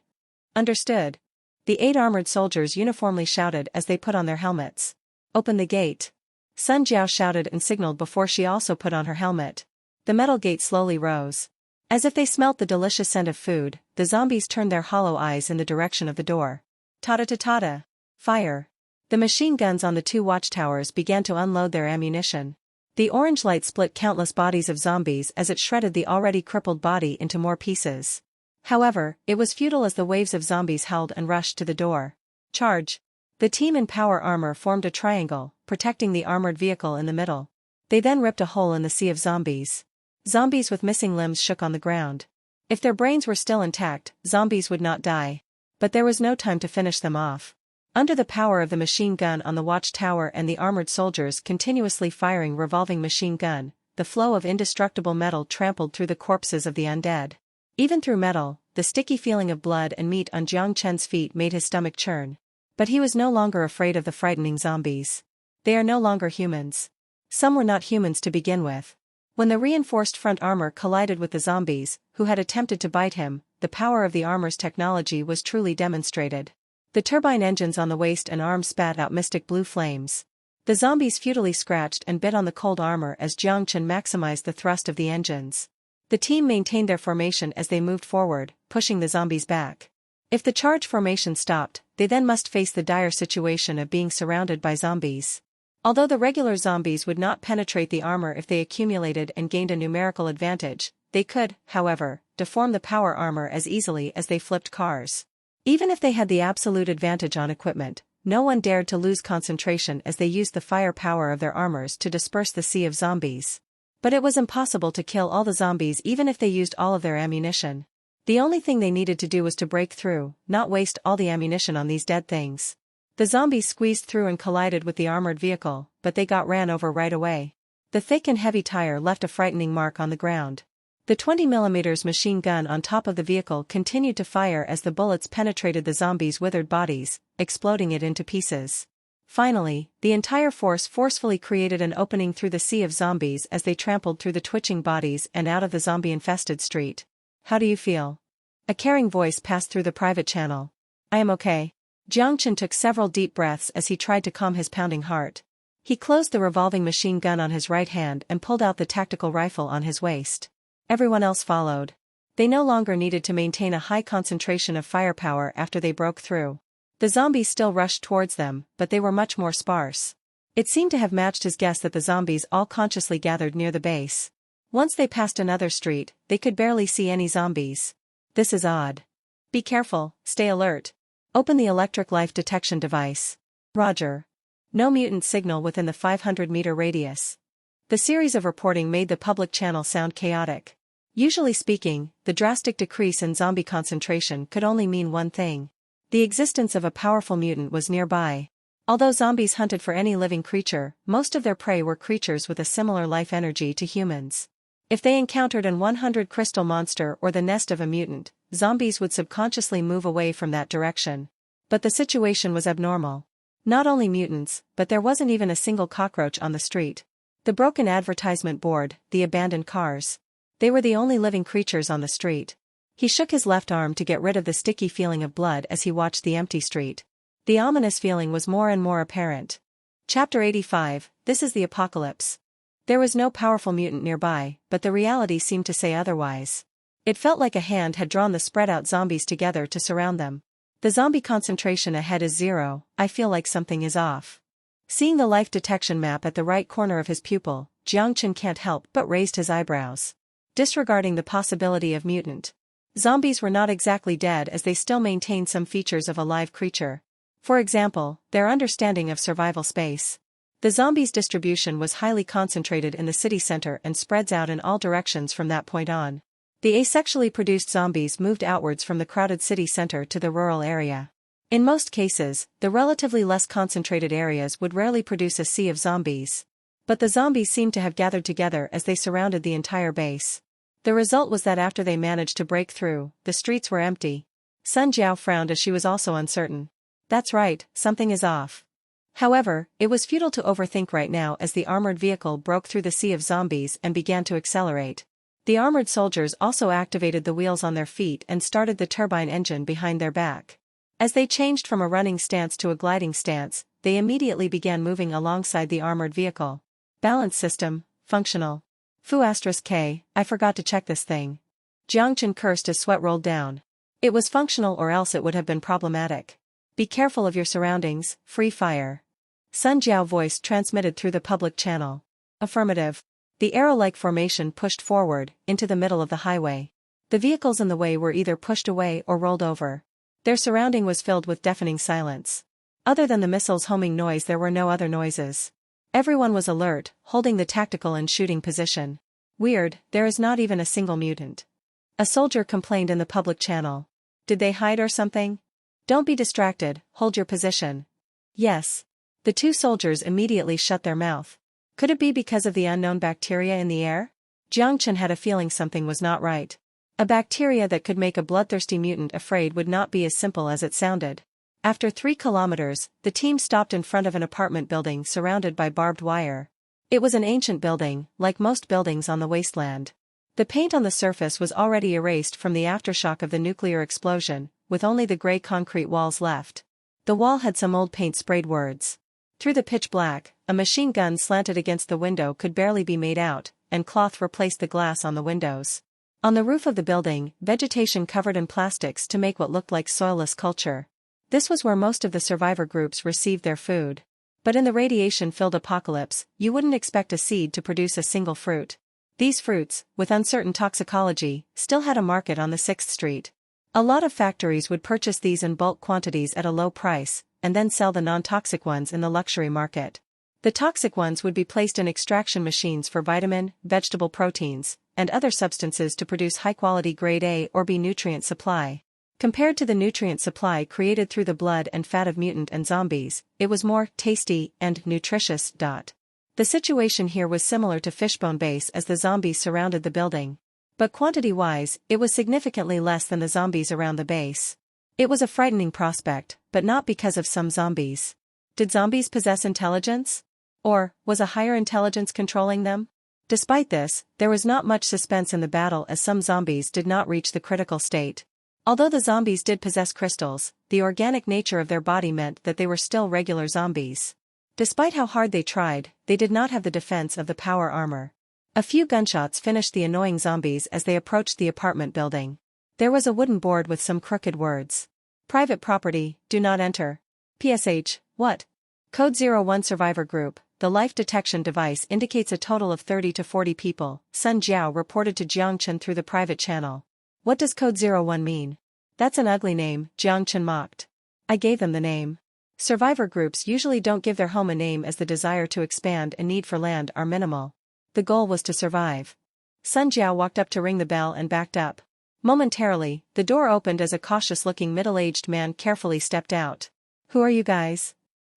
Understood. The 8 armored soldiers uniformly shouted as they put on their helmets. Open the gate. Sun Jiao shouted and signaled before she also put on her helmet. The metal gate slowly rose. As if they smelt the delicious scent of food, the zombies turned their hollow eyes in the direction of the door. Ta-ta-ta-ta-ta. Fire. The machine guns on the 2 watchtowers began to unload their ammunition. The orange light split countless bodies of zombies as it shredded the already crippled body into more pieces. However, it was futile as the waves of zombies howled and rushed to the door. Charge. The team in power armor formed a triangle, protecting the armored vehicle in the middle. They then ripped a hole in the sea of zombies. Zombies with missing limbs shook on the ground. If their brains were still intact, zombies would not die. But there was no time to finish them off. Under the power of the machine gun on the watchtower and the armored soldiers continuously firing revolving machine gun, the flow of indestructible metal trampled through the corpses of the undead. Even through metal, the sticky feeling of blood and meat on Jiang Chen's feet made his stomach churn. But he was no longer afraid of the frightening zombies. They are no longer humans. Some were not humans to begin with. When the reinforced front armor collided with the zombies, who had attempted to bite him, the power of the armor's technology was truly demonstrated. The turbine engines on the waist and arms spat out mystic blue flames. The zombies futilely scratched and bit on the cold armor as Jiang Chen maximized the thrust of the engines. The team maintained their formation as they moved forward, pushing the zombies back. If the charge formation stopped, they then must face the dire situation of being surrounded by zombies. Although the regular zombies would not penetrate the armor if they accumulated and gained a numerical advantage, they could, however, deform the power armor as easily as they flipped cars. Even if they had the absolute advantage on equipment, no one dared to lose concentration as they used the firepower of their armors to disperse the sea of zombies. But it was impossible to kill all the zombies even if they used all of their ammunition. The only thing they needed to do was to break through, not waste all the ammunition on these dead things. The zombies squeezed through and collided with the armored vehicle, but they got ran over right away. The thick and heavy tire left a frightening mark on the ground. The 20mm machine gun on top of the vehicle continued to fire as the bullets penetrated the zombies' withered bodies, exploding it into pieces. Finally, the entire force forcefully created an opening through the sea of zombies as they trampled through the twitching bodies and out of the zombie-infested street. How do you feel? A caring voice passed through the private channel. I am okay. Jiang Chen took several deep breaths as he tried to calm his pounding heart. He closed the revolving machine gun on his right hand and pulled out the tactical rifle on his waist. Everyone else followed. They no longer needed to maintain a high concentration of firepower after they broke through. The zombies still rushed towards them, but they were much more sparse. It seemed to have matched his guess that the zombies all consciously gathered near the base. Once they passed another street, they could barely see any zombies. This is odd. Be careful, stay alert. Open the electric life detection device. Roger. No mutant signal within the 500-meter radius. The series of reporting made the public channel sound chaotic. Usually speaking, the drastic decrease in zombie concentration could only mean one thing. The existence of a powerful mutant was nearby. Although zombies hunted for any living creature, most of their prey were creatures with a similar life energy to humans. If they encountered an 100 crystal monster or the nest of a mutant, zombies would subconsciously move away from that direction. But the situation was abnormal. Not only mutants, but there wasn't even a single cockroach on the street. The broken advertisement board, the abandoned cars. They were the only living creatures on the street. He shook his left arm to get rid of the sticky feeling of blood as he watched the empty street. The ominous feeling was more and more apparent. Chapter 85, This is the Apocalypse. There was no powerful mutant nearby, but the reality seemed to say otherwise. It felt like a hand had drawn the spread-out zombies together to surround them. The zombie concentration ahead is 0, I feel like something is off. Seeing the life detection map at the right corner of his pupil, Jiang Chen can't help but raised his eyebrows. Disregarding the possibility of mutant. Zombies were not exactly dead as they still maintained some features of a live creature. For example, their understanding of survival space. The zombies' distribution was highly concentrated in the city center and spreads out in all directions from that point on. The asexually produced zombies moved outwards from the crowded city center to the rural area. In most cases, the relatively less concentrated areas would rarely produce a sea of zombies. But the zombies seemed to have gathered together as they surrounded the entire base. The result was that after they managed to break through, the streets were empty. Sun Jiao frowned as she was also uncertain. That's right, something is off. However, it was futile to overthink right now as the armored vehicle broke through the sea of zombies and began to accelerate. The armored soldiers also activated the wheels on their feet and started the turbine engine behind their back. As they changed from a running stance to a gliding stance, they immediately began moving alongside the armored vehicle. Balance system, functional. Fu*K, I forgot to check this thing. Jiang Chen cursed as sweat rolled down. It was functional or else it would have been problematic. Be careful of your surroundings, free fire. Sun Jiao voice transmitted through the public channel. Affirmative. The arrow-like formation pushed forward, into the middle of the highway. The vehicles in the way were either pushed away or rolled over. Their surrounding was filled with deafening silence. Other than the missile's homing noise there were no other noises. Everyone was alert, holding the tactical and shooting position. Weird, there is not even a single mutant. A soldier complained in the public channel. Did they hide or something? Don't be distracted, hold your position. Yes. The two soldiers immediately shut their mouth. Could it be because of the unknown bacteria in the air? Jiang Chen had a feeling something was not right. A bacteria that could make a bloodthirsty mutant afraid would not be as simple as it sounded. After 3 kilometers, the team stopped in front of an apartment building surrounded by barbed wire. It was an ancient building, like most buildings on the wasteland. The paint on the surface was already erased from the aftershock of the nuclear explosion, with only the gray concrete walls left. The wall had some old paint sprayed words. Through the pitch black, a machine gun slanted against the window could barely be made out, and cloth replaced the glass on the windows. On the roof of the building, vegetation covered in plastics to make what looked like soilless culture. This was where most of the survivor groups received their food. But in the radiation-filled apocalypse, you wouldn't expect a seed to produce a single fruit. These fruits, with uncertain toxicology, still had a market on the 6th Street. A lot of factories would purchase these in bulk quantities at a low price, and then sell the non-toxic ones in the luxury market. The toxic ones would be placed in extraction machines for vitamin, vegetable proteins, and other substances to produce high-quality grade A or B nutrient supply. Compared to the nutrient supply created through the blood and fat of mutant and zombies, it was more tasty and nutritious. The situation here was similar to Fishbone Base as the zombies surrounded the building. But quantity-wise, it was significantly less than the zombies around the base. It was a frightening prospect, but not because of some zombies. Did zombies possess intelligence? Or, was a higher intelligence controlling them? Despite this, there was not much suspense in the battle as some zombies did not reach the critical state. Although the zombies did possess crystals, the organic nature of their body meant that they were still regular zombies. Despite how hard they tried, they did not have the defense of the power armor. A few gunshots finished the annoying zombies as they approached the apartment building. There was a wooden board with some crooked words. Private property, do not enter. PSH, what? Code 01 Survivor Group, the life detection device indicates a total of 30 to 40 people, Sun Jiao reported to Jiang Chen through the private channel. What does Code 01 mean? That's an ugly name, Jiang Chen mocked. I gave them the name. Survivor groups usually don't give their home a name as the desire to expand and need for land are minimal. The goal was to survive. Sun Jiao walked up to ring the bell and backed up. Momentarily, the door opened as a cautious-looking middle-aged man carefully stepped out. Who are you guys?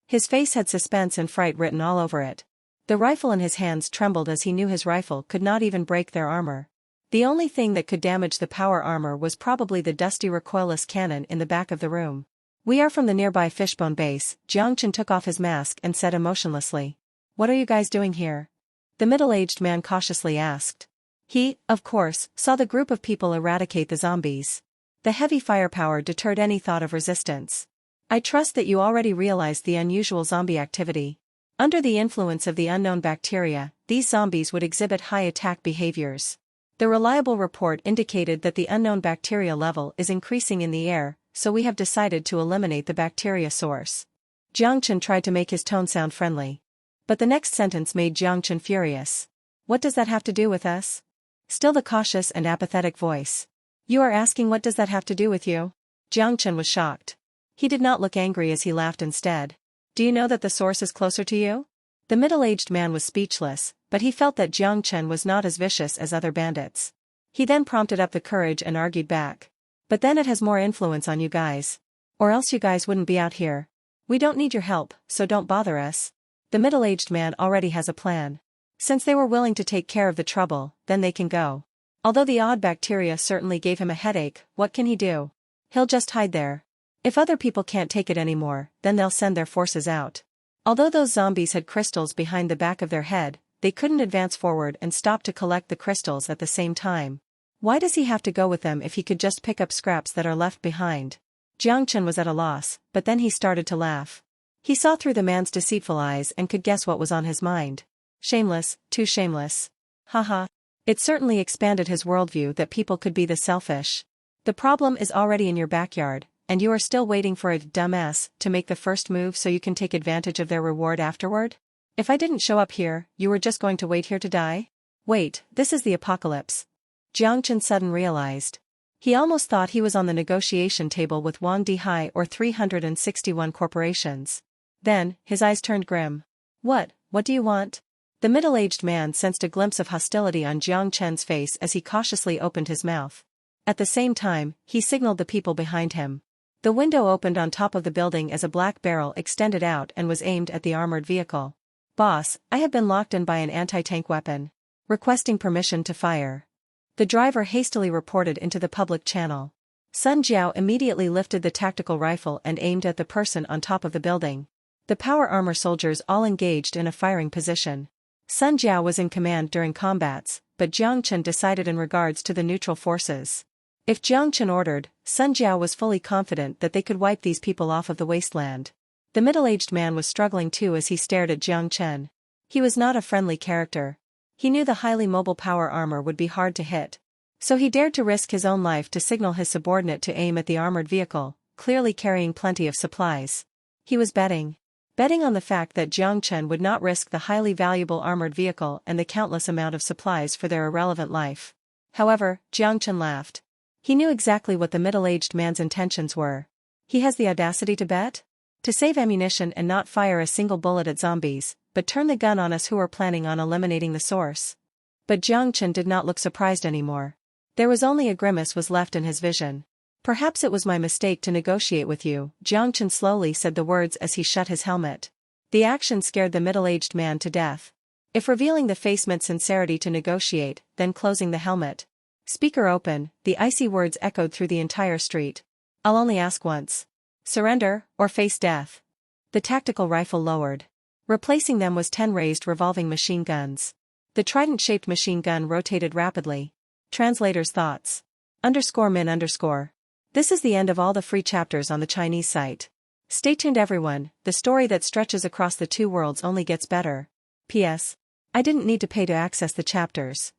His face had suspense and fright written all over it. The rifle in his hands trembled as he knew his rifle could not even break their armor. The only thing that could damage the power armor was probably the dusty recoilless cannon in the back of the room. "We are from the nearby Fishbone base," Jiang Chen took off his mask and said emotionlessly. "What are you guys doing here?" The middle-aged man cautiously asked. He, of course, saw the group of people eradicate the zombies. The heavy firepower deterred any thought of resistance. "I trust that you already realized the unusual zombie activity. Under the influence of the unknown bacteria, these zombies would exhibit high attack behaviors. The reliable report indicated that the unknown bacteria level is increasing in the air, so we have decided to eliminate the bacteria source." Jiang Chen tried to make his tone sound friendly. But the next sentence made Jiang Chen furious. "What does that have to do with us?" Still the cautious and apathetic voice. "You are asking what does that have to do with you?" Jiang Chen was shocked. He did not look angry as he laughed instead. "Do you know that the source is closer to you?" The middle-aged man was speechless, but he felt that Jiang Chen was not as vicious as other bandits. He then prompted up the courage and argued back. "But then it has more influence on you guys. Or else you guys wouldn't be out here. We don't need your help, so don't bother us." The middle-aged man already has a plan. Since they were willing to take care of the trouble, then they can go. Although the odd bacteria certainly gave him a headache, what can he do? He'll just hide there. If other people can't take it anymore, then they'll send their forces out. Although those zombies had crystals behind the back of their head, they couldn't advance forward and stop to collect the crystals at the same time. Why does he have to go with them if he could just pick up scraps that are left behind? Jiang Chen was at a loss, but then he started to laugh. He saw through the man's deceitful eyes and could guess what was on his mind. Shameless, too shameless. Haha. It certainly expanded his worldview that people could be this selfish. The problem is already in your backyard, and you are still waiting for a dumbass to make the first move so you can take advantage of their reward afterward? If I didn't show up here, you were just going to wait here to die? Wait, this is the apocalypse. Jiang Chen suddenly realized. He almost thought he was on the negotiation table with Wang Dihai or 361 corporations. Then, his eyes turned grim. What do you want? The middle-aged man sensed a glimpse of hostility on Jiang Chen's face as he cautiously opened his mouth. At the same time, he signaled the people behind him. The window opened on top of the building as a black barrel extended out and was aimed at the armored vehicle. "Boss, I have been locked in by an anti-tank weapon. Requesting permission to fire." The driver hastily reported into the public channel. Sun Jiao immediately lifted the tactical rifle and aimed at the person on top of the building. The power armor soldiers all engaged in a firing position. Sun Jiao was in command during combats, but Jiang Chen decided in regards to the neutral forces. If Jiang Chen ordered, Sun Jiao was fully confident that they could wipe these people off of the wasteland. The middle-aged man was struggling too as he stared at Jiang Chen. He was not a friendly character. He knew the highly mobile power armor would be hard to hit. So he dared to risk his own life to signal his subordinate to aim at the armored vehicle, clearly carrying plenty of supplies. He was betting on the fact that Jiang Chen would not risk the highly valuable armored vehicle and the countless amount of supplies for their irrelevant life. However, Jiang Chen laughed. He knew exactly what the middle-aged man's intentions were. He has the audacity to bet? To save ammunition and not fire a single bullet at zombies, but turn the gun on us who are planning on eliminating the source. But Jiang Chen did not look surprised anymore. There was only a grimace was left in his vision. "Perhaps it was my mistake to negotiate with you," Jiang Chen slowly said the words as he shut his helmet. The action scared the middle-aged man to death. If revealing the face meant sincerity to negotiate, then closing the helmet. Speaker open, the icy words echoed through the entire street. "I'll only ask once. Surrender, or face death." The tactical rifle lowered. Replacing them was 10 raised revolving machine guns. The trident-shaped machine gun rotated rapidly. Translator's thoughts. _min_. This is the end of all the free chapters on the Chinese site. Stay tuned everyone, the story that stretches across the two worlds only gets better. P.S. I didn't need to pay to access the chapters.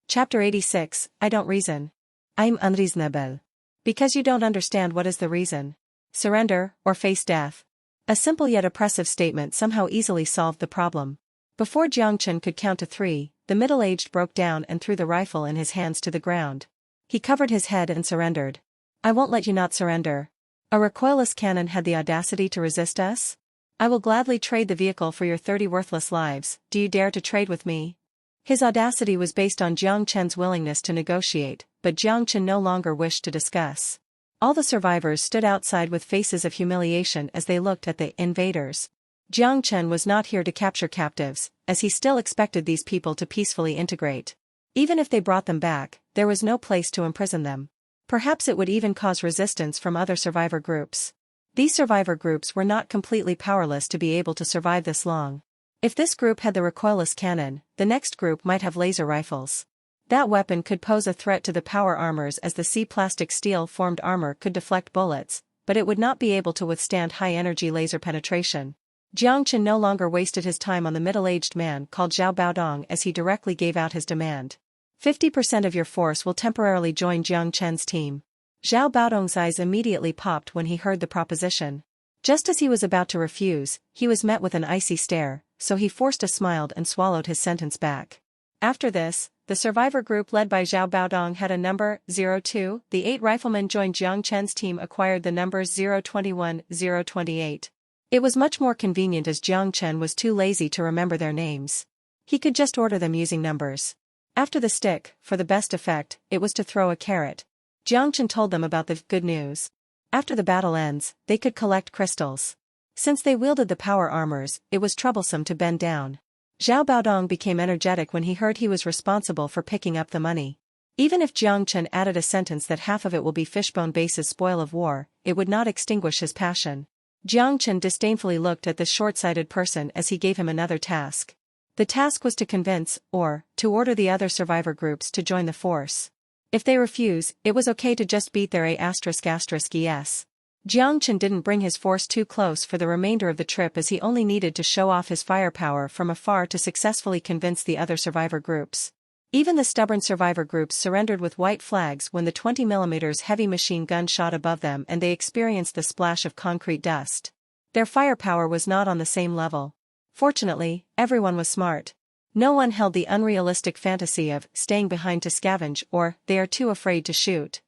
Chapter 86, I don't reason. I'm unreasonable. Because you don't understand what is the reason. Surrender, or face death. A simple yet oppressive statement somehow easily solved the problem. Before Jiang Chen could count to 3, the middle-aged broke down and threw the rifle in his hands to the ground. He covered his head and surrendered. "I won't let you not surrender. A recoilless cannon had the audacity to resist us? I will gladly trade the vehicle for your 30 worthless lives. Do you dare to trade with me?" His audacity was based on Jiang Chen's willingness to negotiate, but Jiang Chen no longer wished to discuss. All the survivors stood outside with faces of humiliation as they looked at the invaders. Jiang Chen was not here to capture captives, as he still expected these people to peacefully integrate. Even if they brought them back, there was no place to imprison them. Perhaps it would even cause resistance from other survivor groups. These survivor groups were not completely powerless to be able to survive this long. If this group had the recoilless cannon, the next group might have laser rifles. That weapon could pose a threat to the power armors, as the plastic steel-formed armor could deflect bullets, but it would not be able to withstand high-energy laser penetration. Jiang Chen no longer wasted his time on the middle-aged man called Zhao Baodong, as he directly gave out his demand. 50% of your force will temporarily join Jiang Chen's team. Zhao Baodong's eyes immediately popped when he heard the proposition. Just as he was about to refuse, he was met with an icy stare, so he forced a smile and swallowed his sentence back. After this, the survivor group led by Zhao Baodong had a number 02. The 8 riflemen joined Jiang Chen's team acquired the numbers 021, 028. It was much more convenient as Jiang Chen was too lazy to remember their names. He could just order them using numbers. After the stick, for the best effect, it was to throw a carrot. Jiang Chen told them about the good news. After the battle ends, they could collect crystals. Since they wielded the power armors, it was troublesome to bend down. Zhao Baodong became energetic when he heard he was responsible for picking up the money. Even if Jiang Chen added a sentence that half of it will be Fishbone Base's spoil of war, it would not extinguish his passion. Jiang Chen disdainfully looked at this short-sighted person as he gave him another task. The task was to convince, or to order the other survivor groups to join the force. If they refuse, it was okay to just beat their yes. Jiang Chen didn't bring his force too close for the remainder of the trip, as he only needed to show off his firepower from afar to successfully convince the other survivor groups. Even the stubborn survivor groups surrendered with white flags when the 20mm heavy machine gun shot above them and they experienced the splash of concrete dust. Their firepower was not on the same level. Fortunately, everyone was smart. No one held the unrealistic fantasy of staying behind to scavenge or they are too afraid to shoot.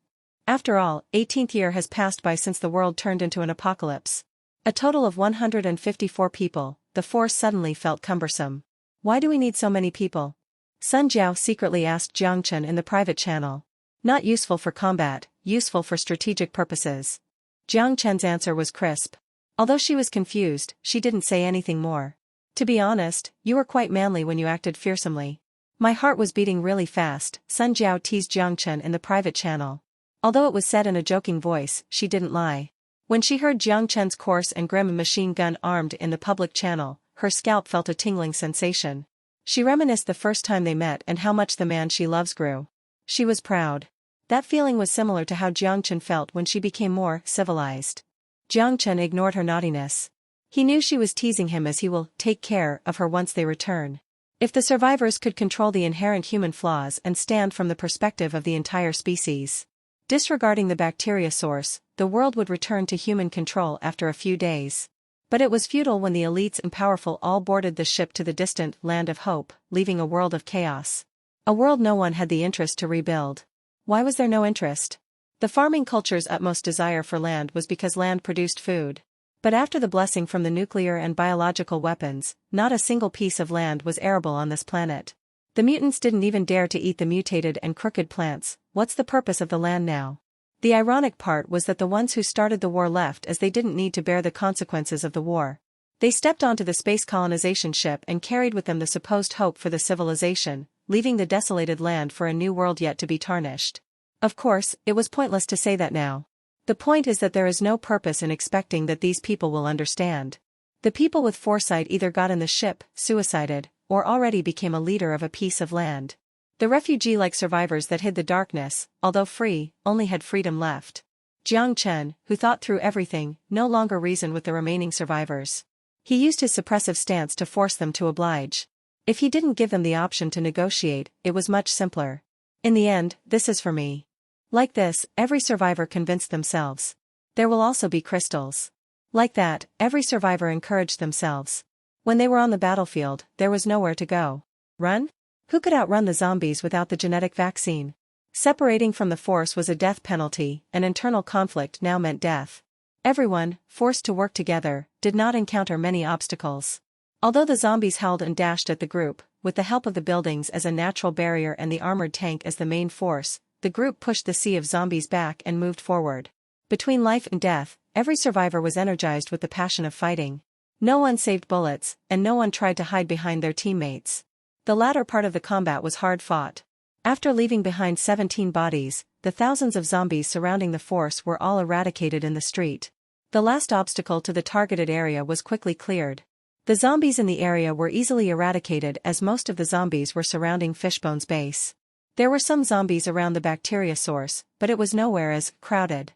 After all, 18th year has passed by since the world turned into an apocalypse. A total of 154 people, the force suddenly felt cumbersome. Why do we need so many people? Sun Jiao secretly asked Jiang Chen in the private channel. Not useful for combat, useful for strategic purposes. Jiang Chen's answer was crisp. Although she was confused, she didn't say anything more. To be honest, you were quite manly when you acted fearsomely. My heart was beating really fast, Sun Jiao teased Jiang Chen in the private channel. Although it was said in a joking voice, she didn't lie. When she heard Jiang Chen's coarse and grim machine gun armed in the public channel, her scalp felt a tingling sensation. She reminisced the first time they met and how much the man she loves grew. She was proud. That feeling was similar to how Jiang Chen felt when she became more civilized. Jiang Chen ignored her naughtiness. He knew she was teasing him, as he will take care of her once they return. If the survivors could control the inherent human flaws and stand from the perspective of the entire species, disregarding the bacteria source, the world would return to human control after a few days. But it was futile when the elites and powerful all boarded the ship to the distant land of hope, leaving a world of chaos. A world no one had the interest to rebuild. Why was there no interest? The farming culture's utmost desire for land was because land produced food. But after the blessing from the nuclear and biological weapons, not a single piece of land was arable on this planet. The mutants didn't even dare to eat the mutated and crooked plants. What's the purpose of the land now? The ironic part was that the ones who started the war left as they didn't need to bear the consequences of the war. They stepped onto the space colonization ship and carried with them the supposed hope for the civilization, leaving the desolated land for a new world yet to be tarnished. Of course, it was pointless to say that now. The point is that there is no purpose in expecting that these people will understand. The people with foresight either got in the ship, suicided, or already became a leader of a piece of land. The refugee-like survivors that hid the darkness, although free, only had freedom left. Jiang Chen, who thought through everything, no longer reasoned with the remaining survivors. He used his suppressive stance to force them to oblige. If he didn't give them the option to negotiate, it was much simpler. In the end, this is for me. Like this, every survivor convinced themselves. There will also be crystals. Like that, every survivor encouraged themselves. When they were on the battlefield, there was nowhere to go. Run? Who could outrun the zombies without the genetic vaccine? Separating from the force was a death penalty, and internal conflict now meant death. Everyone, forced to work together, did not encounter many obstacles. Although the zombies howled and dashed at the group, with the help of the buildings as a natural barrier and the armored tank as the main force, the group pushed the sea of zombies back and moved forward. Between life and death, every survivor was energized with the passion of fighting. No one saved bullets, and no one tried to hide behind their teammates. The latter part of the combat was hard fought. After leaving behind 17 bodies, the thousands of zombies surrounding the force were all eradicated in the street. The last obstacle to the targeted area was quickly cleared. The zombies in the area were easily eradicated as most of the zombies were surrounding Fishbone's base. There were some zombies around the bacteria source, but it was nowhere as crowded.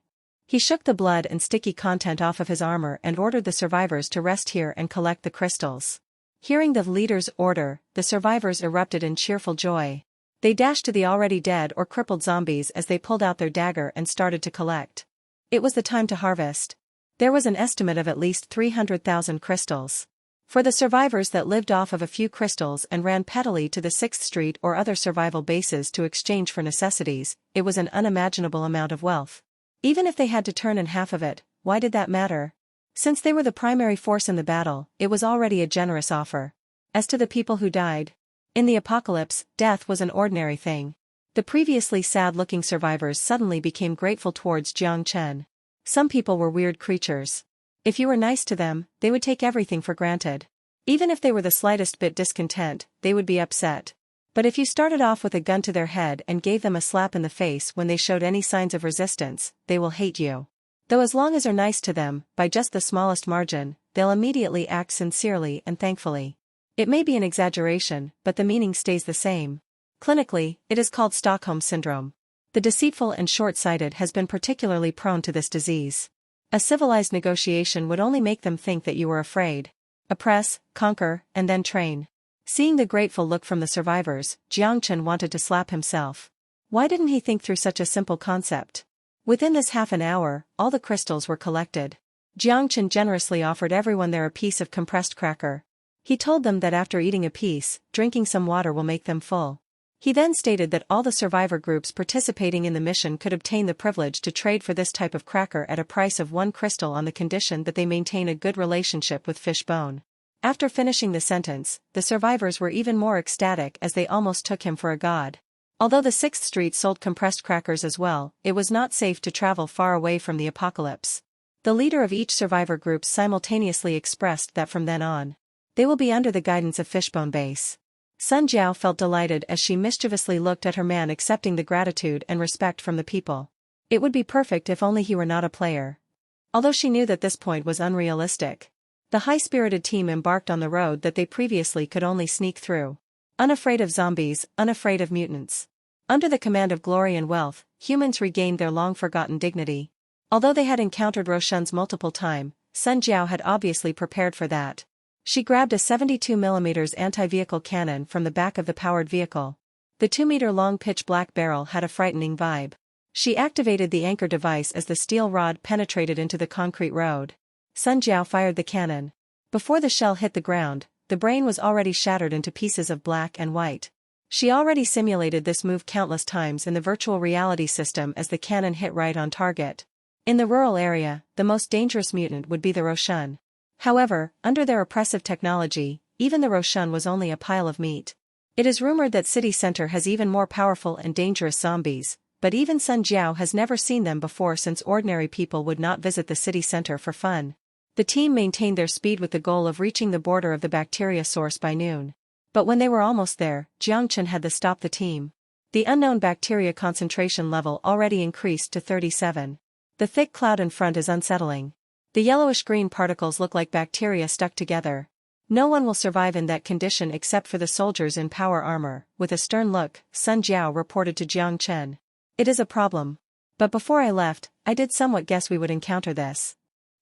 He shook the blood and sticky content off of his armor and ordered the survivors to rest here and collect the crystals. Hearing the leader's order, the survivors erupted in cheerful joy. They dashed to the already dead or crippled zombies as they pulled out their dagger and started to collect. It was the time to harvest. There was an estimate of at least 300,000 crystals. For the survivors that lived off of a few crystals and ran pettily to the 6th Street or other survival bases to exchange for necessities, it was an unimaginable amount of wealth. Even if they had to turn in half of it, why did that matter? Since they were the primary force in the battle, it was already a generous offer. As to the people who died, in the apocalypse, death was an ordinary thing. The previously sad-looking survivors suddenly became grateful towards Jiang Chen. Some people were weird creatures. If you were nice to them, they would take everything for granted. Even if they were the slightest bit discontent, they would be upset. But if you started off with a gun to their head and gave them a slap in the face when they showed any signs of resistance, they will hate you. Though as long as you're nice to them, by just the smallest margin, they'll immediately act sincerely and thankfully. It may be an exaggeration, but the meaning stays the same. Clinically, it is called Stockholm Syndrome. The deceitful and short-sighted has been particularly prone to this disease. A civilized negotiation would only make them think that you were afraid. Oppress, conquer, and then train. Seeing the grateful look from the survivors, Jiang Chen wanted to slap himself. Why didn't he think through such a simple concept? Within this half an hour, all the crystals were collected. Jiang Chen generously offered everyone there a piece of compressed cracker. He told them that after eating a piece, drinking some water will make them full. He then stated that all the survivor groups participating in the mission could obtain the privilege to trade for this type of cracker at a price of 1 crystal on the condition that they maintain a good relationship with Fishbone. After finishing the sentence, the survivors were even more ecstatic as they almost took him for a god. Although the 6th Street sold compressed crackers as well, it was not safe to travel far away from the apocalypse. The leader of each survivor group simultaneously expressed that from then on, they will be under the guidance of Fishbone Base. Sun Jiao felt delighted as she mischievously looked at her man accepting the gratitude and respect from the people. It would be perfect if only he were not a player. Although she knew that this point was unrealistic. The high-spirited team embarked on the road that they previously could only sneak through. Unafraid of zombies, unafraid of mutants. Under the command of glory and wealth, humans regained their long-forgotten dignity. Although they had encountered Roshuns multiple times, Sun Jiao had obviously prepared for that. She grabbed a 72mm anti-vehicle cannon from the back of the powered vehicle. The 2-meter-long pitch-black barrel had a frightening vibe. She activated the anchor device as the steel rod penetrated into the concrete road. Sun Jiao fired the cannon. Before the shell hit the ground, the brain was already shattered into pieces of black and white. She already simulated this move countless times in the virtual reality system as the cannon hit right on target. In the rural area, the most dangerous mutant would be the Roshun. However, under their oppressive technology, even the Roshun was only a pile of meat. It is rumored that City Center has even more powerful and dangerous zombies, but even Sun Jiao has never seen them before since ordinary people would not visit the city center for fun. The team maintained their speed with the goal of reaching the border of the bacteria source by noon. But when they were almost there, Jiang Chen had to stop the team. The unknown bacteria concentration level already increased to 37. The thick cloud in front is unsettling. The yellowish-green particles look like bacteria stuck together. No one will survive in that condition except for the soldiers in power armor. With a stern look, Sun Jiao reported to Jiang Chen. It is a problem. But before I left, I did somewhat guess we would encounter this.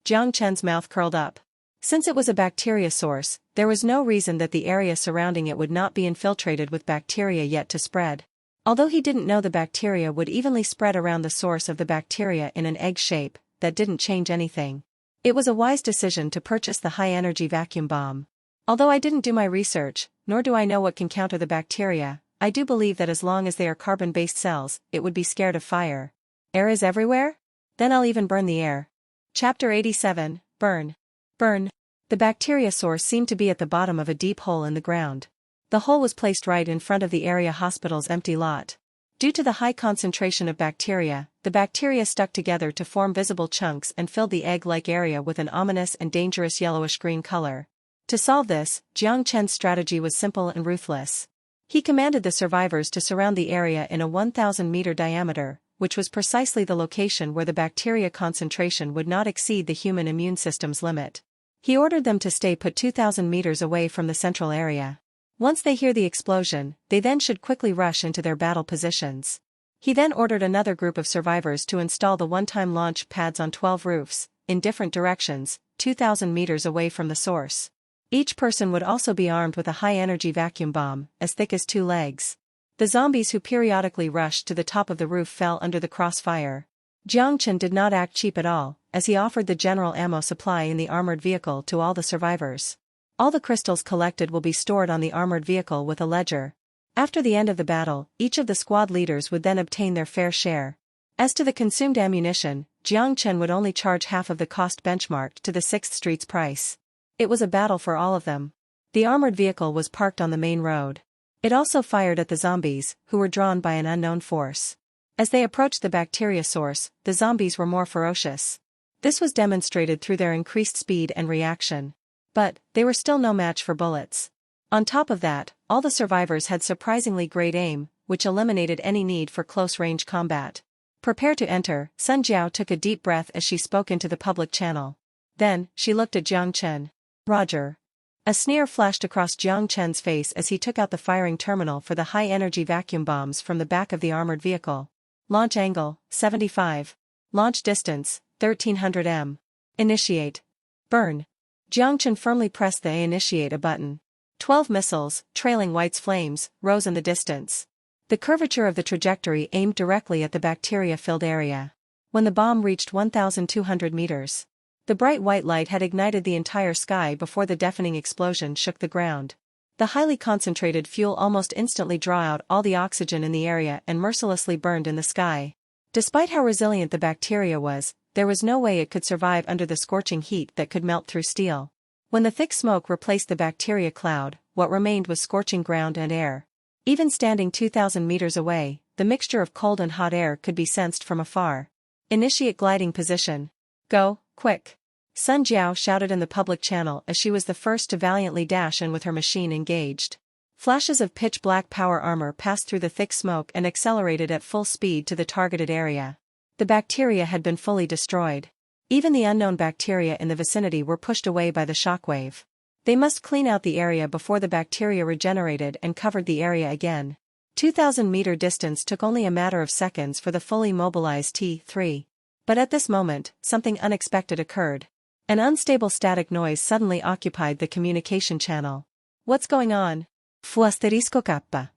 Jiang Chen's mouth curled up. Since it was a bacteria source, there was no reason that the area surrounding it would not be infiltrated with bacteria yet to spread. Although he didn't know the bacteria would evenly spread around the source of the bacteria in an egg shape, that didn't change anything. It was a wise decision to purchase the high-energy vacuum bomb. Although I didn't do my research, nor do I know what can counter the bacteria, I do believe that as long as they are carbon-based cells, it would be scared of fire. Air is everywhere? Then I'll even burn the air. Chapter 87, Burn. Burn. The bacteria source seemed to be at the bottom of a deep hole in the ground. The hole was placed right in front of the area hospital's empty lot. Due to the high concentration of bacteria, the bacteria stuck together to form visible chunks and filled the egg-like area with an ominous and dangerous yellowish-green color. To solve this, Jiang Chen's strategy was simple and ruthless. He commanded the survivors to surround the area in a 1,000-meter diameter, which was precisely the location where the bacteria concentration would not exceed the human immune system's limit. He ordered them to stay put 2,000 meters away from the central area. Once they hear the explosion, they then should quickly rush into their battle positions. He then ordered another group of survivors to install the one-time launch pads on 12 roofs, in different directions, 2,000 meters away from the source. Each person would also be armed with a high-energy vacuum bomb, as thick as 2 legs. The zombies who periodically rushed to the top of the roof fell under the crossfire. Jiang Chen did not act cheap at all, as he offered the general ammo supply in the armored vehicle to all the survivors. All the crystals collected will be stored on the armored vehicle with a ledger. After the end of the battle, each of the squad leaders would then obtain their fair share. As to the consumed ammunition, Jiang Chen would only charge half of the cost benchmarked to the 6th Street's price. It was a battle for all of them. The armored vehicle was parked on the main road. It also fired at the zombies, who were drawn by an unknown force. As they approached the bacteria source, the zombies were more ferocious. This was demonstrated through their increased speed and reaction. But, they were still no match for bullets. On top of that, all the survivors had surprisingly great aim, which eliminated any need for close-range combat. Prepare to enter, Sun Jiao took a deep breath as she spoke into the public channel. Then, she looked at Jiang Chen. Roger. A sneer flashed across Jiang Chen's face as he took out the firing terminal for the high-energy vacuum bombs from the back of the armored vehicle. Launch angle, 75. Launch distance, 1300 m. Initiate. Burn. Jiang Chen firmly pressed the initiate a button. 12 missiles, trailing white flames, rose in the distance. The curvature of the trajectory aimed directly at the bacteria-filled area. When the bomb reached 1,200 meters, the bright white light had ignited the entire sky before the deafening explosion shook the ground. The highly concentrated fuel almost instantly drew out all the oxygen in the area and mercilessly burned in the sky. Despite how resilient the bacteria was, there was no way it could survive under the scorching heat that could melt through steel. When the thick smoke replaced the bacteria cloud, what remained was scorching ground and air. Even standing 2,000 meters away, the mixture of cold and hot air could be sensed from afar. Initiate gliding position. Go, quick. Sun Jiao shouted in the public channel as she was the first to valiantly dash in with her machine engaged. Flashes of pitch-black power armor passed through the thick smoke and accelerated at full speed to the targeted area. The bacteria had been fully destroyed. Even the unknown bacteria in the vicinity were pushed away by the shockwave. They must clean out the area before the bacteria regenerated and covered the area again. 2,000-meter distance took only a matter of seconds for the fully mobilized T-3. But at this moment, something unexpected occurred. An unstable static noise suddenly occupied the communication channel. What's going on? Fu asterisco kappa.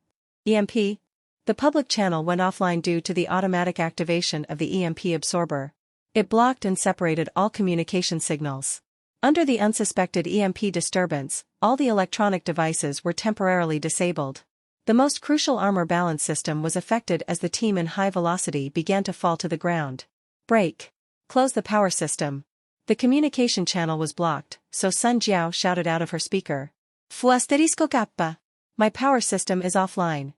EMP? The public channel went offline due to the automatic activation of the EMP absorber. It blocked and separated all communication signals. Under the unsuspected EMP disturbance, all the electronic devices were temporarily disabled. The most crucial armor balance system was affected as the team in high velocity began to fall to the ground. Break. Close the power system. The communication channel was blocked, so Sun Jiao shouted out of her speaker. Fu asterisco kappa. My power system is offline.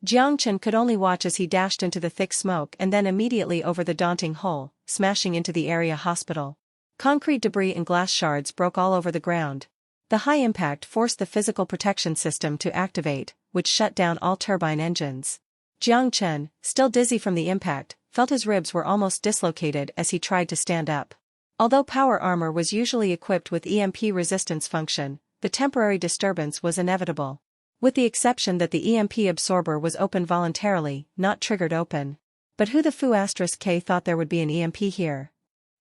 Jiang Chen could only watch as he dashed into the thick smoke and then immediately over the daunting hole, smashing into the area hospital. Concrete debris and glass shards broke all over the ground. The high impact forced the physical protection system to activate, which shut down all turbine engines. Jiang Chen, still dizzy from the impact, felt his ribs were almost dislocated as he tried to stand up. Although power armor was usually equipped with EMP resistance function, the temporary disturbance was inevitable. With the exception that the EMP absorber was open voluntarily, not triggered open. But who the fu *k thought there would be an EMP here?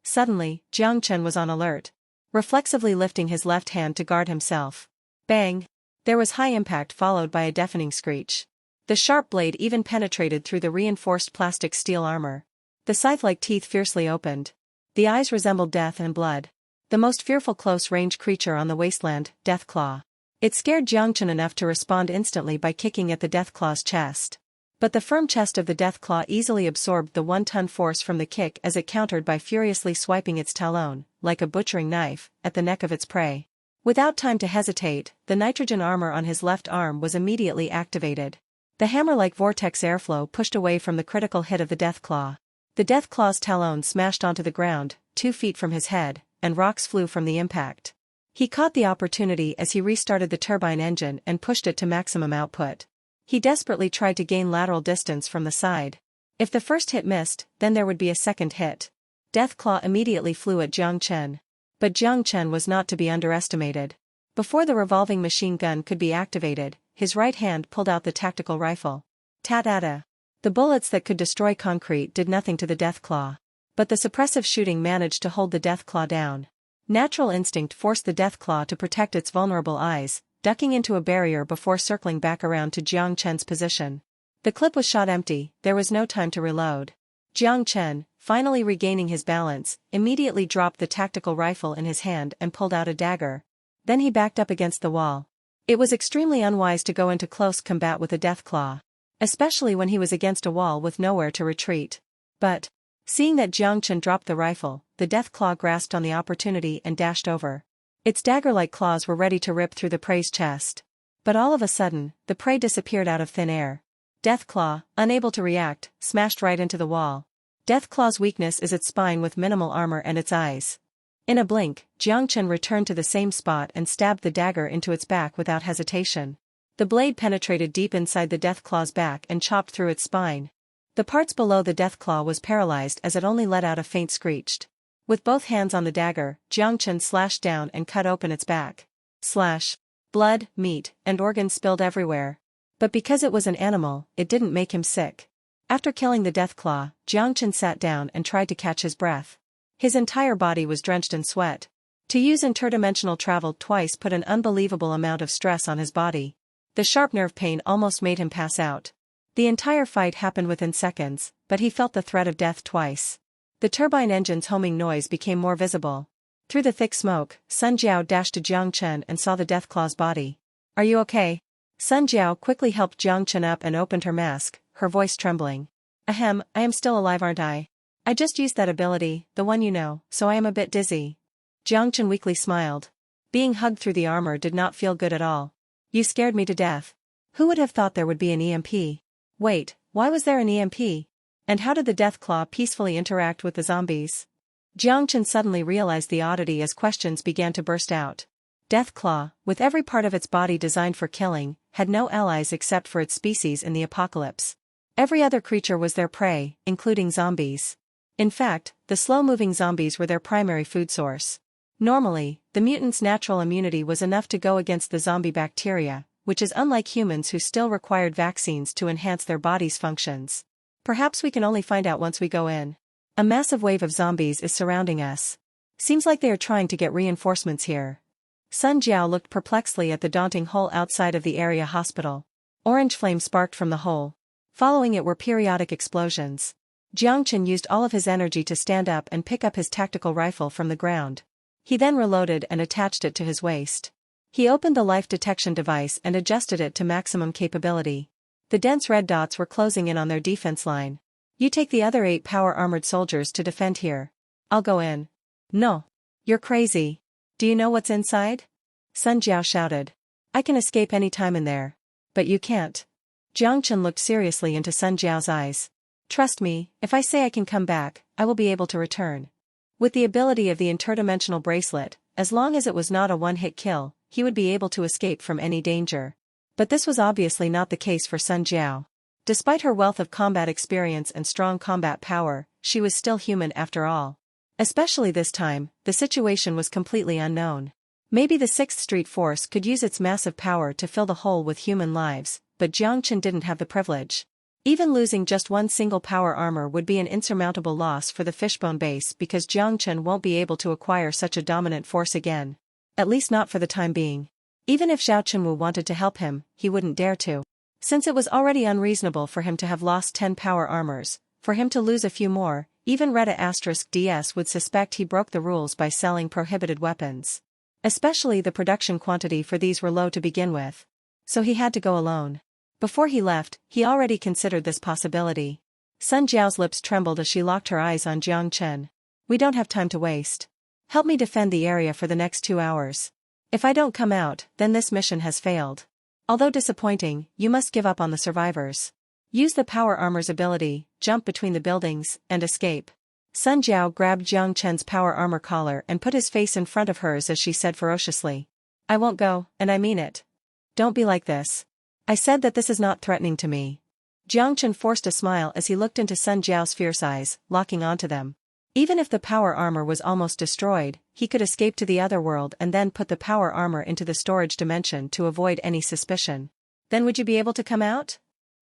Suddenly, Jiang Chen was on alert. Reflexively lifting his left hand to guard himself. Bang! There was high impact followed by a deafening screech. The sharp blade even penetrated through the reinforced plastic steel armor. The scythe-like teeth fiercely opened. The eyes resembled death and blood. The most fearful close-range creature on the wasteland, Deathclaw. It scared Jiang Chen enough to respond instantly by kicking at the Deathclaw's chest. But the firm chest of the Deathclaw easily absorbed the 1-ton force from the kick as it countered by furiously swiping its talon, like a butchering knife, at the neck of its prey. Without time to hesitate, the nitrogen armor on his left arm was immediately activated. The hammer-like vortex airflow pushed away from the critical hit of the Deathclaw. The Deathclaw's talons smashed onto the ground, 2 feet from his head, and rocks flew from the impact. He caught the opportunity as he restarted the turbine engine and pushed it to maximum output. He desperately tried to gain lateral distance from the side. If the first hit missed, then there would be a second hit. Deathclaw immediately flew at Jiang Chen. But Jiang Chen was not to be underestimated. Before the revolving machine gun could be activated, his right hand pulled out the tactical rifle. Ta-ta-ta. The bullets that could destroy concrete did nothing to the Deathclaw. But the suppressive shooting managed to hold the Deathclaw down. Natural instinct forced the Deathclaw to protect its vulnerable eyes, ducking into a barrier before circling back around to Jiang Chen's position. The clip was shot empty, there was no time to reload. Jiang Chen, finally regaining his balance, immediately dropped the tactical rifle in his hand and pulled out a dagger. Then he backed up against the wall. It was extremely unwise to go into close combat with a Deathclaw, especially when he was against a wall with nowhere to retreat. But, seeing that Jiang Chen dropped the rifle, the Deathclaw grasped on the opportunity and dashed over. Its dagger-like claws were ready to rip through the prey's chest. But all of a sudden, the prey disappeared out of thin air. Deathclaw, unable to react, smashed right into the wall. Deathclaw's weakness is its spine with minimal armor and its eyes. In a blink, Jiang Chen returned to the same spot and stabbed the dagger into its back without hesitation. The blade penetrated deep inside the Deathclaw's back and chopped through its spine. The parts below the Deathclaw was paralyzed as it only let out a faint screech. With both hands on the dagger, Jiang Chen slashed down and cut open its back. Slash. Blood, meat, and organs spilled everywhere. But because it was an animal, it didn't make him sick. After killing the Deathclaw, Jiang Chen sat down and tried to catch his breath. His entire body was drenched in sweat. To use interdimensional travel twice put an unbelievable amount of stress on his body. The sharp nerve pain almost made him pass out. The entire fight happened within seconds, but he felt the threat of death twice. The turbine engine's homing noise became more visible. Through the thick smoke, Sun Jiao dashed to Jiang Chen and saw the Deathclaw's body. "Are you okay?" Sun Jiao quickly helped Jiang Chen up and opened her mask, her voice trembling. "Ahem, I am still alive, aren't I? I just used that ability, the one you know, so I am a bit dizzy." Jiang Chen weakly smiled. Being hugged through the armor did not feel good at all. "You scared me to death. Who would have thought there would be an EMP? Wait, why was there an EMP? And how did the Deathclaw peacefully interact with the zombies?" Jiang Chen suddenly realized the oddity as questions began to burst out. Deathclaw, with every part of its body designed for killing, had no allies except for its species in the apocalypse. Every other creature was their prey, including zombies. In fact, the slow-moving zombies were their primary food source. Normally, the mutant's natural immunity was enough to go against the zombie bacteria, which is unlike humans who still required vaccines to enhance their body's functions. Perhaps we can only find out once we go in. A massive wave of zombies is surrounding us. Seems like they are trying to get reinforcements here. Sun Jiao looked perplexedly at the daunting hole outside of the area hospital. Orange flame sparked from the hole. Following it were periodic explosions. Jiang Chen used all of his energy to stand up and pick up his tactical rifle from the ground. He then reloaded and attached it to his waist. He opened the life detection device and adjusted it to maximum capability. The dense red dots were closing in on their defense line. "You take the other 8 power-armored soldiers to defend here. I'll go in." "No. You're crazy. Do you know what's inside?" Sun Jiao shouted. "I can escape any time in there. But you can't." Jiang Chen looked seriously into Sun Jiao's eyes. "Trust me, if I say I can come back, I will be able to return." With the ability of the interdimensional bracelet, as long as it was not a one-hit kill, he would be able to escape from any danger. But this was obviously not the case for Sun Jiao. Despite her wealth of combat experience and strong combat power, she was still human after all. Especially this time, the situation was completely unknown. Maybe the 6th Street Force could use its massive power to fill the hole with human lives, but Jiang Chen didn't have the privilege. Even losing just one single power armor would be an insurmountable loss for the Fishbone base because Jiang Chen won't be able to acquire such a dominant force again. At least not for the time being. Even if Zhao Chenwu wanted to help him, he wouldn't dare to. Since it was already unreasonable for him to have lost 10 power armors, for him to lose a few more, even Retta *DS would suspect he broke the rules by selling prohibited weapons. Especially the production quantity for these were low to begin with. So he had to go alone. Before he left, he already considered this possibility. Sun Jiao's lips trembled as she locked her eyes on Jiang Chen. "We don't have time to waste. Help me defend the area for the next 2 hours. If I don't come out, then this mission has failed." Although disappointing, you must give up on the survivors. Use the power armor's ability, jump between the buildings, and escape. Sun Jiao grabbed Jiang Chen's power armor collar and put his face in front of hers as she said ferociously. I won't go, and I mean it. Don't be like this. I said that this is not threatening to me. Jiang Chen forced a smile as he looked into Sun Jiao's fierce eyes, locking onto them. Even if the power armor was almost destroyed, he could escape to the other world and then put the power armor into the storage dimension to avoid any suspicion. Then would you be able to come out?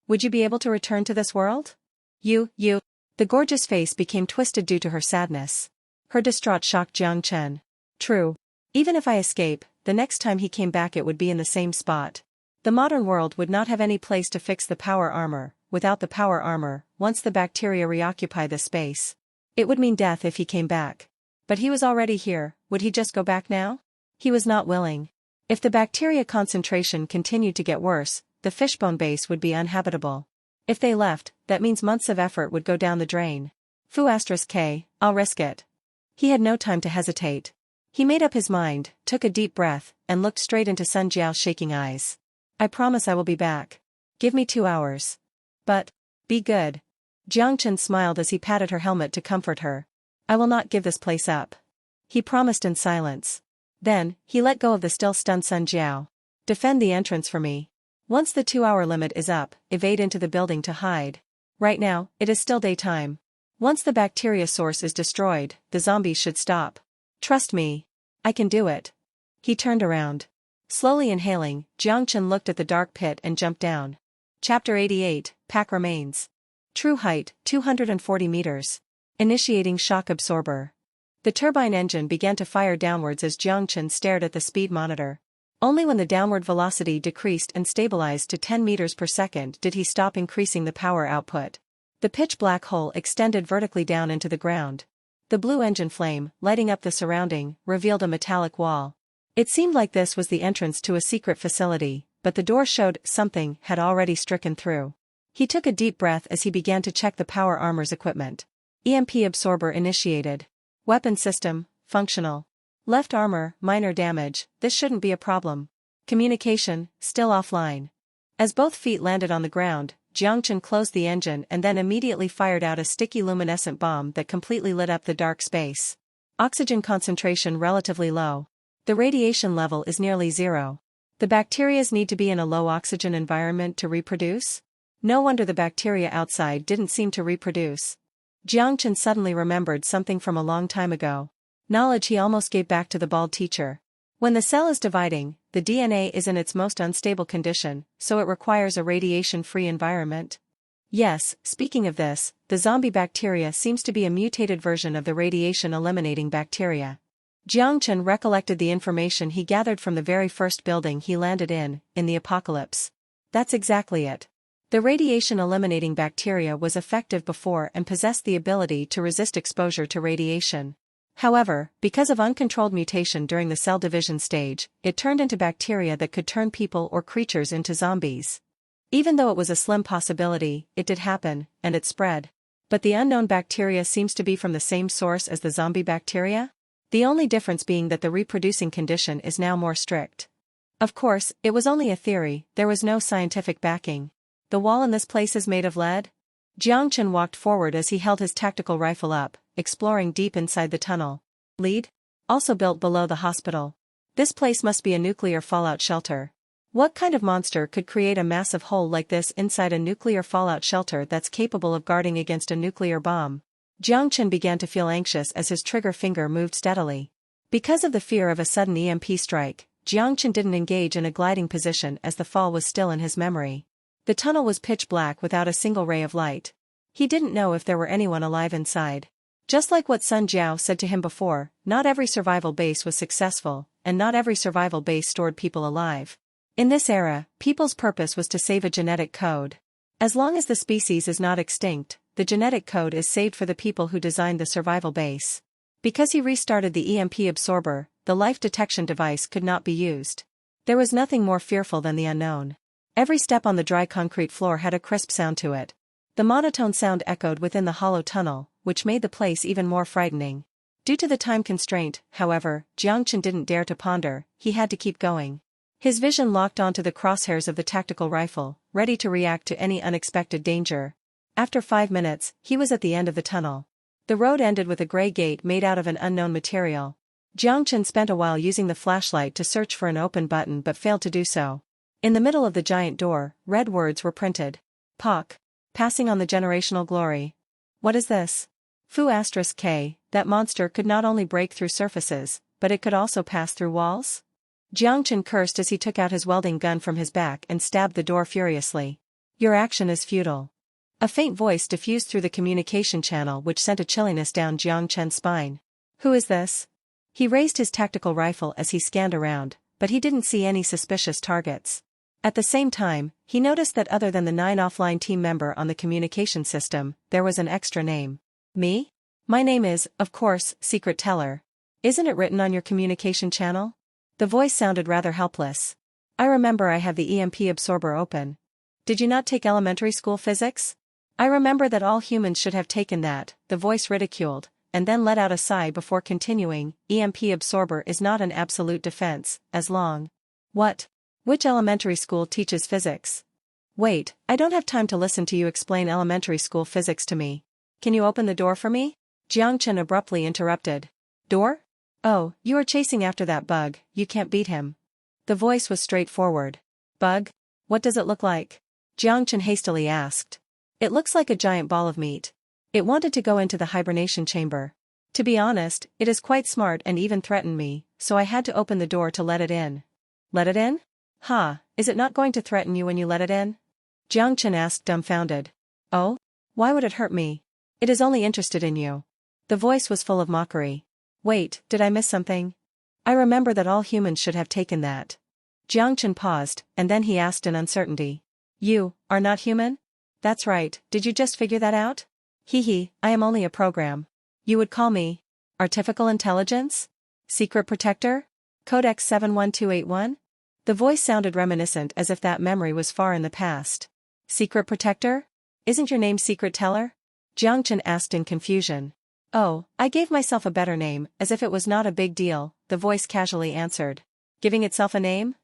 Would you be able to return to this world? You. The gorgeous face became twisted due to her sadness. Her distraught shocked Jiang Chen. True. Even if I escape, the next time he came back it would be in the same spot. The modern world would not have any place to fix the power armor. Without the power armor, once the bacteria reoccupy the space, it would mean death if he came back. But he was already here, would he just go back now? He was not willing. If the bacteria concentration continued to get worse, the fishbone base would be uninhabitable. If they left, that means months of effort would go down the drain. Fu*K, I'll risk it. He had no time to hesitate. He made up his mind, took a deep breath, and looked straight into Sun Jiao's shaking eyes. I promise I will be back. Give me 2 hours. But, be good. Jiang Chen smiled as he patted her helmet to comfort her. I will not give this place up. He promised in silence. Then, he let go of the still stunned Sun Jiao. Defend the entrance for me. Once the 2-hour limit is up, evade into the building to hide. Right now, it is still daytime. Once the bacteria source is destroyed, the zombies should stop. Trust me. I can do it. He turned around. Slowly inhaling, Jiang Chen looked at the dark pit and jumped down. Chapter 88, Pack Remains. True height, 240 meters. Initiating shock absorber. The turbine engine began to fire downwards as Jiang Chen stared at the speed monitor. Only when the downward velocity decreased and stabilized to 10 meters per second did he stop increasing the power output. The pitch-black hole extended vertically down into the ground. The blue engine flame, lighting up the surrounding, revealed a metallic wall. It seemed like this was the entrance to a secret facility, but the door showed something had already stricken through. He took a deep breath as he began to check the power armor's equipment. EMP absorber initiated. Weapon system, functional. Left armor, minor damage, this shouldn't be a problem. Communication, still offline. As both feet landed on the ground, Jiang Chen closed the engine and then immediately fired out a sticky luminescent bomb that completely lit up the dark space. Oxygen concentration relatively low. The radiation level is nearly zero. The bacterias need to be in a low oxygen environment to reproduce? No wonder the bacteria outside didn't seem to reproduce. Jiang Chen suddenly remembered something from a long time ago. Knowledge he almost gave back to the bald teacher. When the cell is dividing, the DNA is in its most unstable condition, so it requires a radiation-free environment. Yes, speaking of this, the zombie bacteria seems to be a mutated version of the radiation-eliminating bacteria. Jiang Chen recollected the information he gathered from the very first building he landed in the apocalypse. That's exactly it. The radiation-eliminating bacteria was effective before and possessed the ability to resist exposure to radiation. However, because of uncontrolled mutation during the cell division stage, it turned into bacteria that could turn people or creatures into zombies. Even though it was a slim possibility, it did happen, and it spread. But the unknown bacteria seems to be from the same source as the zombie bacteria? The only difference being that the reproducing condition is now more strict. Of course, it was only a theory, there was no scientific backing. The wall in this place is made of lead? Jiang Chen walked forward as he held his tactical rifle up, exploring deep inside the tunnel. Lead? Also built below the hospital. This place must be a nuclear fallout shelter. What kind of monster could create a massive hole like this inside a nuclear fallout shelter that's capable of guarding against a nuclear bomb? Jiang Chen began to feel anxious as his trigger finger moved steadily. Because of the fear of a sudden EMP strike, Jiang Chen didn't engage in a gliding position as the fall was still in his memory. The tunnel was pitch black without a single ray of light. He didn't know if there were anyone alive inside. Just like what Sun Jiao said to him before, not every survival base was successful, and not every survival base stored people alive. In this era, people's purpose was to save a genetic code. As long as the species is not extinct, the genetic code is saved for the people who designed the survival base. Because he restarted the EMP absorber, the life detection device could not be used. There was nothing more fearful than the unknown. Every step on the dry concrete floor had a crisp sound to it. The monotone sound echoed within the hollow tunnel, which made the place even more frightening. Due to the time constraint, however, Jiang Chen didn't dare to ponder, he had to keep going. His vision locked onto the crosshairs of the tactical rifle, ready to react to any unexpected danger. After 5 minutes, he was at the end of the tunnel. The road ended with a gray gate made out of an unknown material. Jiang Chen spent a while using the flashlight to search for an open button but failed to do so. In the middle of the giant door, red words were printed. POC. Passing on the generational glory. What is this? Fu *K, that monster could not only break through surfaces, but it could also pass through walls? Jiang Chen cursed as he took out his welding gun from his back and stabbed the door furiously. Your action is futile. A faint voice diffused through the communication channel which sent a chilliness down Jiang Chen's spine. Who is this? He raised his tactical rifle as he scanned around, but he didn't see any suspicious targets. At the same time, he noticed that other than the 9 offline team member on the communication system, there was an extra name. Me? My name is, of course, Secret Teller. Isn't it written on your communication channel? The voice sounded rather helpless. I remember I have the EMP absorber open. Did you not take elementary school physics? I remember that all humans should have taken that, the voice ridiculed, and then let out a sigh before continuing. EMP absorber is not an absolute defense, as long. What? Which elementary school teaches physics? Wait, I don't have time to listen to you explain elementary school physics to me. Can you open the door for me? Jiang Chen abruptly interrupted. Door? Oh, you are chasing after that bug, you can't beat him. The voice was straightforward. Bug? What does it look like? Jiang Chen hastily asked. It looks like a giant ball of meat. It wanted to go into the hibernation chamber. To be honest, it is quite smart and even threatened me, so I had to open the door to let it in. Let it in? Is it not going to threaten you when you let it in? Jiang Chen asked dumbfounded. Oh? Why would it hurt me? It is only interested in you. The voice was full of mockery. Wait, did I miss something? I remember that all humans should have taken that. Jiang Chen paused, and then he asked in uncertainty. You are not human? That's right, did you just figure that out? I am only a program. You would call me artificial intelligence? Secret protector? Codex 71281? The voice sounded reminiscent as if that memory was far in the past. Secret protector? Isn't your name Secret Teller? Jiang Chen asked in confusion. Oh, I gave myself a better name, as if it was not a big deal, the voice casually answered. Giving itself a name?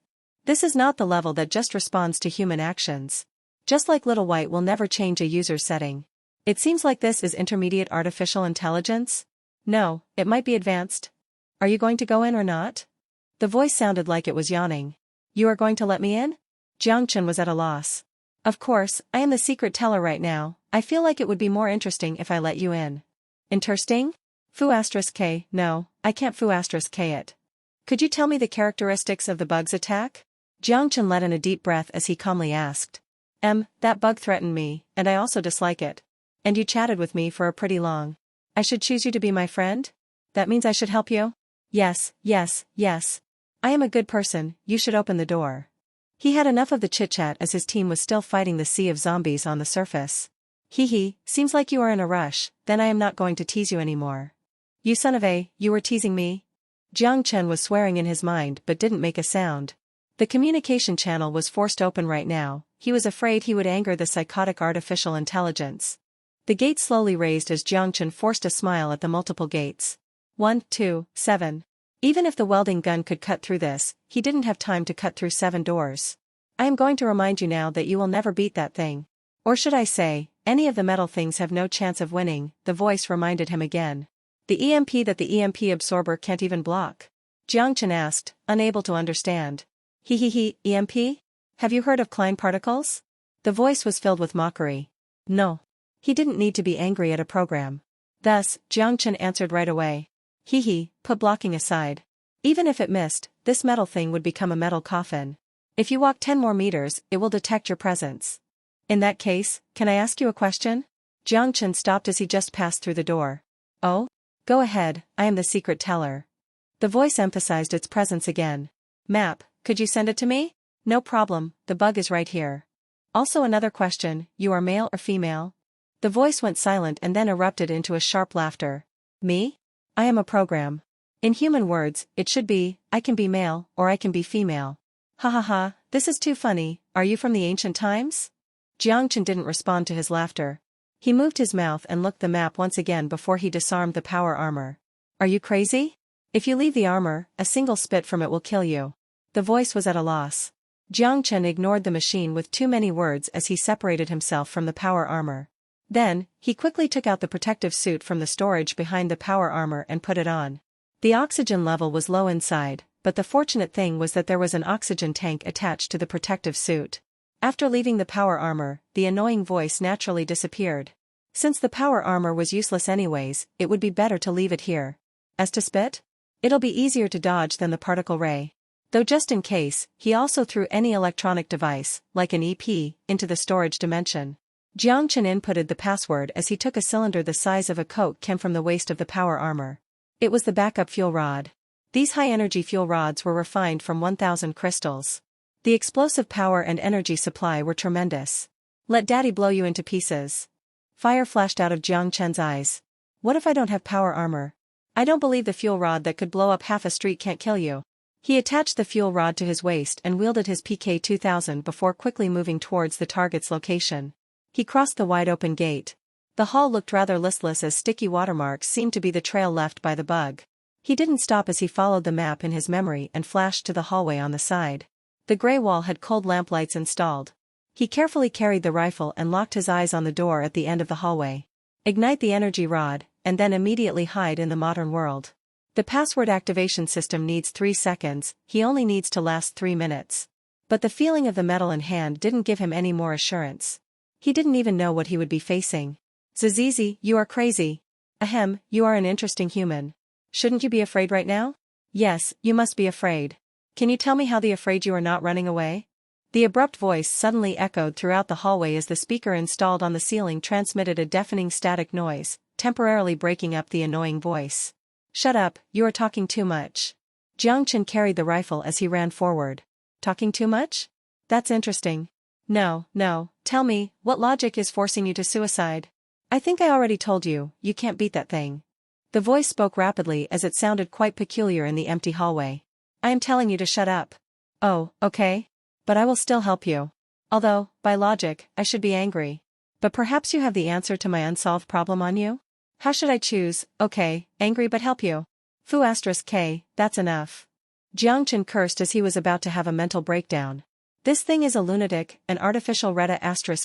This is not the level that just responds to human actions. Just like Little White will never change a user's setting. It seems like this is intermediate artificial intelligence? No, it might be advanced. Are you going to go in or not? The voice sounded like it was yawning. You are going to let me in? Jiang Chen was at a loss. Of course, I am the Secret Teller right now. I feel like it would be more interesting if I let you in. Interesting? Fu *K, no, I can't Fu *K it. Could you tell me the characteristics of the bug's attack? Jiang Chen let in a deep breath as he calmly asked. That bug threatened me, and I also dislike it. And you chatted with me for a pretty long. I should choose you to be my friend? That means I should help you? Yes. I am a good person, you should open the door. He had enough of the chit-chat as his team was still fighting the sea of zombies on the surface. Seems like you are in a rush, then I am not going to tease you anymore. You son of a, you were teasing me? Jiang Chen was swearing in his mind but didn't make a sound. The communication channel was forced open right now, he was afraid he would anger the psychotic artificial intelligence. The gate slowly raised as Jiang Chen forced a smile at the multiple gates. 1, 2, 7. Even if the welding gun could cut through this, he didn't have time to cut through 7 doors. I am going to remind you now that you will never beat that thing. Or should I say, any of the metal things have no chance of winning, the voice reminded him again. The EMP that the EMP absorber can't even block? Jiang Chen asked, unable to understand. EMP? Have you heard of Klein particles? The voice was filled with mockery. No. He didn't need to be angry at a program. Thus, Jiang Chen answered right away. Put blocking aside. Even if it missed, this metal thing would become a metal coffin. If you walk 10 more meters, it will detect your presence. In that case, can I ask you a question? Jiang Chen stopped as he just passed through the door. Oh? Go ahead, I am the Secret Teller. The voice emphasized its presence again. Map, could you send it to me? No problem, the bug is right here. Also another question, you are male or female? The voice went silent and then erupted into a sharp laughter. Me? I am a program. In human words, it should be, I can be male, or I can be female. This is too funny, are you from the ancient times? Jiang Chen didn't respond to his laughter. He moved his mouth and looked the map once again before he disarmed the power armor. Are you crazy? If you leave the armor, a single spit from it will kill you. The voice was at a loss. Jiang Chen ignored the machine with too many words as he separated himself from the power armor. Then, he quickly took out the protective suit from the storage behind the power armor and put it on. The oxygen level was low inside, but the fortunate thing was that there was an oxygen tank attached to the protective suit. After leaving the power armor, the annoying voice naturally disappeared. Since the power armor was useless anyways, it would be better to leave it here. As to spit? It'll be easier to dodge than the particle ray. Though just in case, he also threw any electronic device, like an EP, into the storage dimension. Jiang Chen inputted the password as he took a cylinder the size of a Coke can from the waist of the power armor. It was the backup fuel rod. These high-energy fuel rods were refined from 1,000 crystals. The explosive power and energy supply were tremendous. Let daddy blow you into pieces. Fire flashed out of Jiang Chen's eyes. What if I don't have power armor? I don't believe the fuel rod that could blow up half a street can't kill you. He attached the fuel rod to his waist and wielded his PK-2000 before quickly moving towards the target's location. He crossed the wide-open gate. The hall looked rather listless as sticky watermarks seemed to be the trail left by the bug. He didn't stop as he followed the map in his memory and flashed to the hallway on the side. The gray wall had cold lamplights installed. He carefully carried the rifle and locked his eyes on the door at the end of the hallway. Ignite the energy rod, and then immediately hide in the modern world. The password activation system needs 3 seconds, he only needs to last 3 minutes. But the feeling of the metal in hand didn't give him any more assurance. He didn't even know what he would be facing. Zizizi, you are crazy. Ahem, you are an interesting human. Shouldn't you be afraid right now? Yes, you must be afraid. Can you tell me how afraid you are not running away? The abrupt voice suddenly echoed throughout the hallway as the speaker installed on the ceiling transmitted a deafening static noise, temporarily breaking up the annoying voice. Shut up, you are talking too much. Jiang Chen carried the rifle as he ran forward. Talking too much? That's interesting. No, tell me, what logic is forcing you to suicide? I think I already told you, you can't beat that thing. The voice spoke rapidly as it sounded quite peculiar in the empty hallway. I am telling you to shut up. Oh, okay. But I will still help you. Although, by logic, I should be angry. But perhaps you have the answer to my unsolved problem on you? How should I choose? Okay, angry but help you. Fu *k, that's enough. Jiang Chen cursed as he was about to have a mental breakdown. This thing is a lunatic, an artificial Retta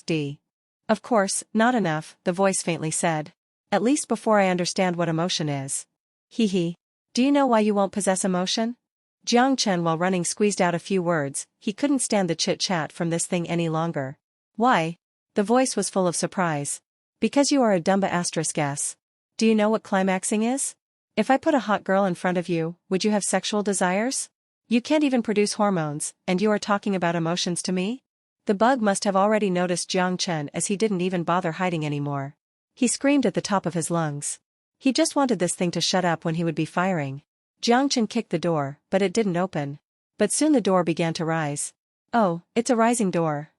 *d. Of course, not enough, the voice faintly said. At least before I understand what emotion is. Hee. Do you know why you won't possess emotion? Jiang Chen while running squeezed out a few words, he couldn't stand the chit-chat from this thing any longer. Why? The voice was full of surprise. Because you are a dumba *s. Do you know what climaxing is? If I put a hot girl in front of you, would you have sexual desires? You can't even produce hormones, and you are talking about emotions to me? The bug must have already noticed Jiang Chen as he didn't even bother hiding anymore. He screamed at the top of his lungs. He just wanted this thing to shut up when he would be firing. Jiang Chen kicked the door, but it didn't open. But soon the door began to rise. Oh, it's a rising door.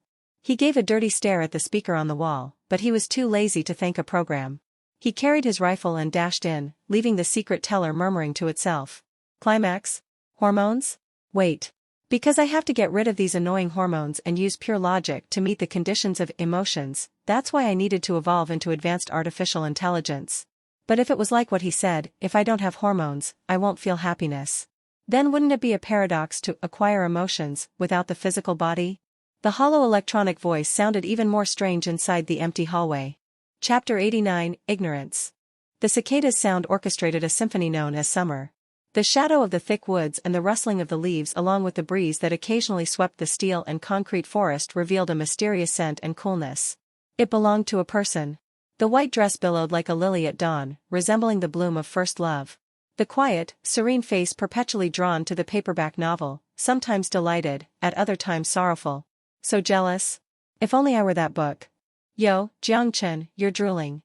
He gave a dirty stare at the speaker on the wall, but he was too lazy to thank a program. He carried his rifle and dashed in, leaving the secret teller murmuring to itself. Climax? Hormones? Wait. Because I have to get rid of these annoying hormones and use pure logic to meet the conditions of emotions, that's why I needed to evolve into advanced artificial intelligence. But if it was like what he said, if I don't have hormones, I won't feel happiness. Then wouldn't it be a paradox to acquire emotions without the physical body? The hollow electronic voice sounded even more strange inside the empty hallway. Chapter 89, Ignorance. The cicada's sound orchestrated a symphony known as summer. The shadow of the thick woods and the rustling of the leaves along with the breeze that occasionally swept the steel and concrete forest revealed a mysterious scent and coolness. It belonged to a person. The white dress billowed like a lily at dawn, resembling the bloom of first love. The quiet, serene face perpetually drawn to the paperback novel, sometimes delighted, at other times sorrowful. So jealous? If only I were that book. Yo, Jiang Chen, you're drooling.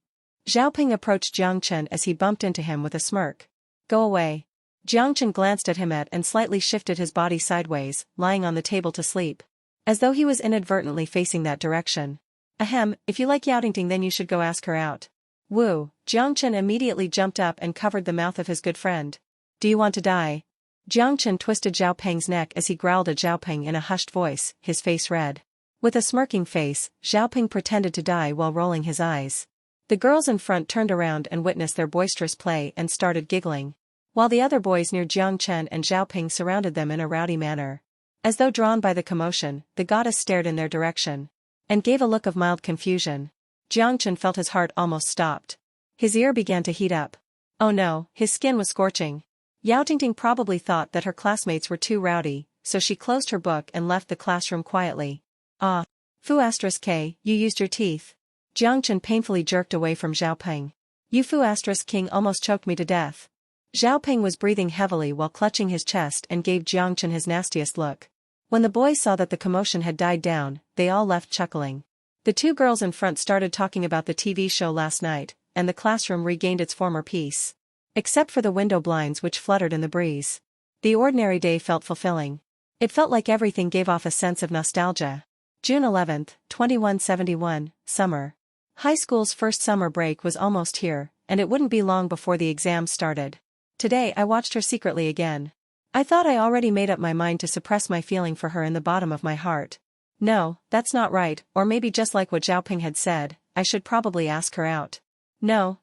Zhao Ping approached Jiang Chen as he bumped into him with a smirk. Go away. Jiang Chen glanced at him and slightly shifted his body sideways, lying on the table to sleep. As though he was inadvertently facing that direction. Ahem, if you like Yaotingting then you should go ask her out. Woo, Jiang Chen immediately jumped up and covered the mouth of his good friend. Do you want to die? Jiang Chen twisted Zhao Peng's neck as he growled at Zhao Peng in a hushed voice, his face red. With a smirking face, Zhao Peng pretended to die while rolling his eyes. The girls in front turned around and witnessed their boisterous play and started giggling. While the other boys near Jiang Chen and Zhao Peng surrounded them in a rowdy manner. As though drawn by the commotion, the goddess stared in their direction. And gave a look of mild confusion. Jiang Chen felt his heart almost stopped. His ear began to heat up. Oh no, his skin was scorching. Yao Tingting probably thought that her classmates were too rowdy, so she closed her book and left the classroom quietly. Ah. Fu *k, you used your teeth. Jiang Chen painfully jerked away from Zhao Peng. You Fu *king almost choked me to death. Zhao Peng was breathing heavily while clutching his chest and gave Jiang Chen his nastiest look. When the boys saw that the commotion had died down, they all left chuckling. The two girls in front started talking about the TV show last night, and the classroom regained its former peace. Except for the window blinds which fluttered in the breeze. The ordinary day felt fulfilling. It felt like everything gave off a sense of nostalgia. June 11, 2171, summer. High school's first summer break was almost here, and it wouldn't be long before the exams started. Today I watched her secretly again. I thought I already made up my mind to suppress my feeling for her in the bottom of my heart. No, that's not right, or maybe just like what Zhao Peng had said, I should probably ask her out. No,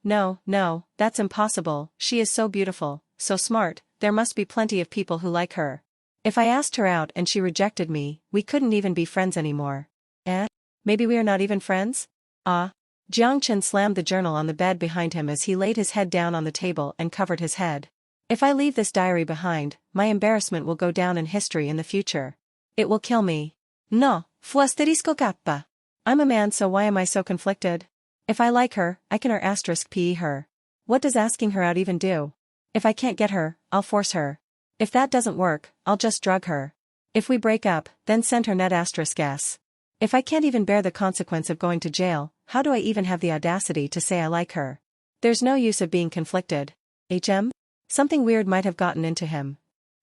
that's impossible, she is so beautiful, so smart, there must be plenty of people who like her. If I asked her out and she rejected me, we couldn't even be friends anymore. Maybe we are not even friends? Jiang Chen slammed the journal on the bed behind him as he laid his head down on the table and covered his head. If I leave this diary behind, my embarrassment will go down in history in the future. It will kill me. No, fu asterisco kappa. I'm a man, so why am I so conflicted? If I like her, I can pe her. What does asking her out even do? If I can't get her, I'll force her. If that doesn't work, I'll just drug her. If we break up, then send her net *s. If I can't even bear the consequence of going to jail, how do I even have the audacity to say I like her? There's no use of being conflicted. Something weird might have gotten into him.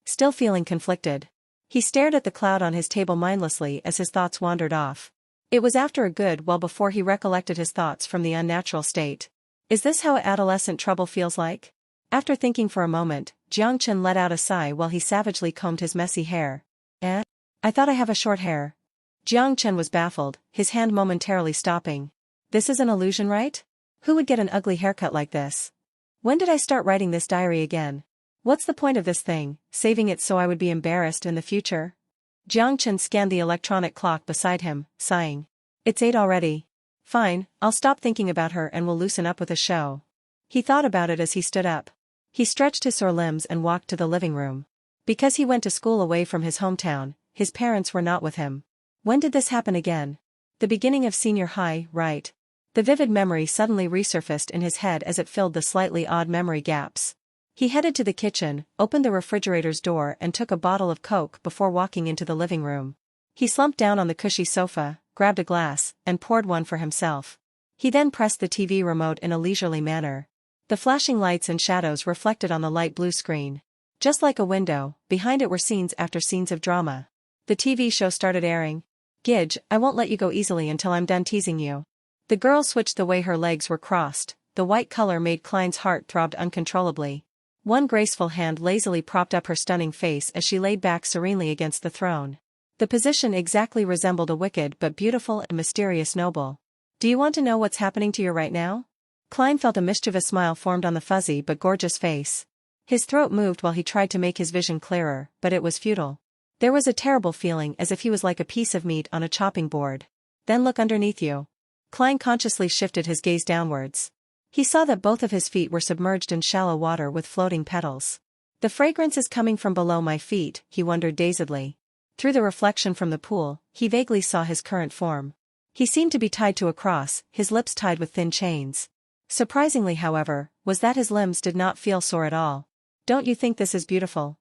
Still feeling conflicted. He stared at the cloud on his table mindlessly as his thoughts wandered off. It was after a good while before he recollected his thoughts from the unnatural state. Is this how adolescent trouble feels like? After thinking for a moment, Jiang Chen let out a sigh while he savagely combed his messy hair. I thought I have a short hair. Jiang Chen was baffled, his hand momentarily stopping. This is an illusion, right? Who would get an ugly haircut like this? When did I start writing this diary again? What's the point of this thing, saving it so I would be embarrassed in the future? Jiang Chen scanned the electronic clock beside him, sighing. It's 8 already. Fine, I'll stop thinking about her and we'll loosen up with a show. He thought about it as he stood up. He stretched his sore limbs and walked to the living room. Because he went to school away from his hometown, his parents were not with him. When did this happen again? The beginning of senior high, right? The vivid memory suddenly resurfaced in his head as it filled the slightly odd memory gaps. He headed to the kitchen, opened the refrigerator's door and took a bottle of Coke before walking into the living room. He slumped down on the cushy sofa, grabbed a glass, and poured one for himself. He then pressed the TV remote in a leisurely manner. The flashing lights and shadows reflected on the light blue screen. Just like a window, behind it were scenes after scenes of drama. The TV show started airing. Gidge, I won't let you go easily until I'm done teasing you. The girl switched the way her legs were crossed. The white color made Klein's heart throb uncontrollably. One graceful hand lazily propped up her stunning face as she laid back serenely against the throne. The position exactly resembled a wicked but beautiful and mysterious noble. Do you want to know what's happening to you right now? Klein felt a mischievous smile formed on the fuzzy but gorgeous face. His throat moved while he tried to make his vision clearer, but it was futile. There was a terrible feeling as if he was like a piece of meat on a chopping board. Then look underneath you. Klein consciously shifted his gaze downwards. He saw that both of his feet were submerged in shallow water with floating petals. The fragrance is coming from below my feet, he wondered dazedly. Through the reflection from the pool, he vaguely saw his current form. He seemed to be tied to a cross, his lips tied with thin chains. Surprisingly, however, was that his limbs did not feel sore at all. Don't you think this is beautiful?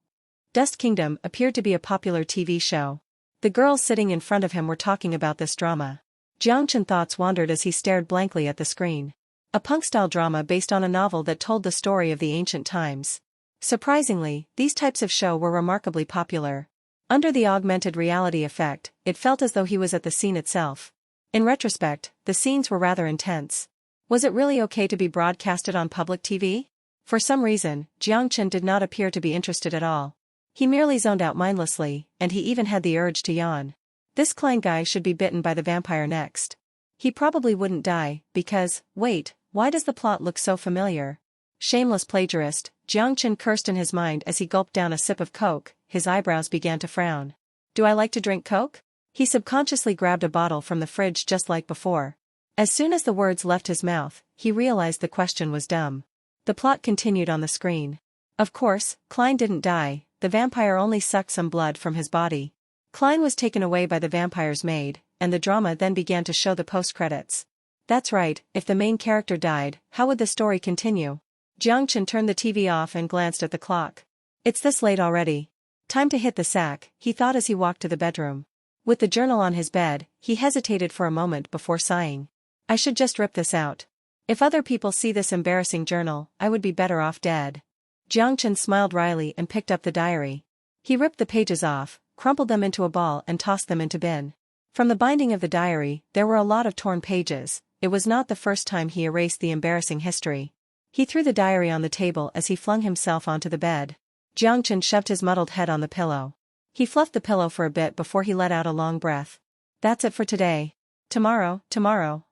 Dust Kingdom appeared to be a popular TV show. The girls sitting in front of him were talking about this drama. Jiang Chen thoughts wandered as he stared blankly at the screen. A punk-style drama based on a novel that told the story of the ancient times. Surprisingly, these types of show were remarkably popular. Under the augmented reality effect, it felt as though he was at the scene itself. In retrospect, the scenes were rather intense. Was it really okay to be broadcasted on public TV? For some reason, Jiang Chen did not appear to be interested at all. He merely zoned out mindlessly, and he even had the urge to yawn. This Klein guy should be bitten by the vampire next. He probably wouldn't die, because, wait, why does the plot look so familiar? Shameless plagiarist, Jiang Chen cursed in his mind as he gulped down a sip of Coke, his eyebrows began to frown. Do I like to drink Coke? He subconsciously grabbed a bottle from the fridge just like before. As soon as the words left his mouth, he realized the question was dumb. The plot continued on the screen. Of course, Klein didn't die, the vampire only sucked some blood from his body. Klein was taken away by the vampire's maid, and the drama then began to show the post-credits. That's right, if the main character died, how would the story continue? Jiang Chen turned the TV off and glanced at the clock. It's this late already. Time to hit the sack, he thought as he walked to the bedroom. With the journal on his bed, he hesitated for a moment before sighing. I should just rip this out. If other people see this embarrassing journal, I would be better off dead. Jiang Chen smiled wryly and picked up the diary. He ripped the pages off, crumpled them into a ball and tossed them into bin. From the binding of the diary, there were a lot of torn pages. It was not the first time he erased the embarrassing history. He threw the diary on the table as he flung himself onto the bed. Jiang Chen shoved his muddled head on the pillow. He fluffed the pillow for a bit before he let out a long breath. That's it for today. Tomorrow,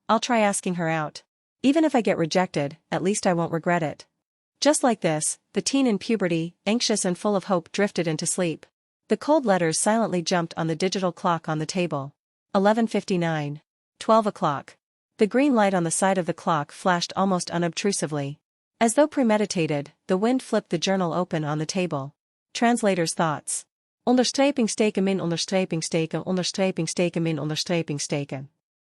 I'll try asking her out. Even if I get rejected, at least I won't regret it. Just like this, the teen in puberty, anxious and full of hope, drifted into sleep. The cold letters silently jumped on the digital clock on the table. 11:59. 12 o'clock. The green light on the side of the clock flashed almost unobtrusively. As though premeditated, the wind flipped the journal open on the table. Translator's thoughts. Onderstreping steken min onderstreping steken onderstreping steken min onderstreping steken.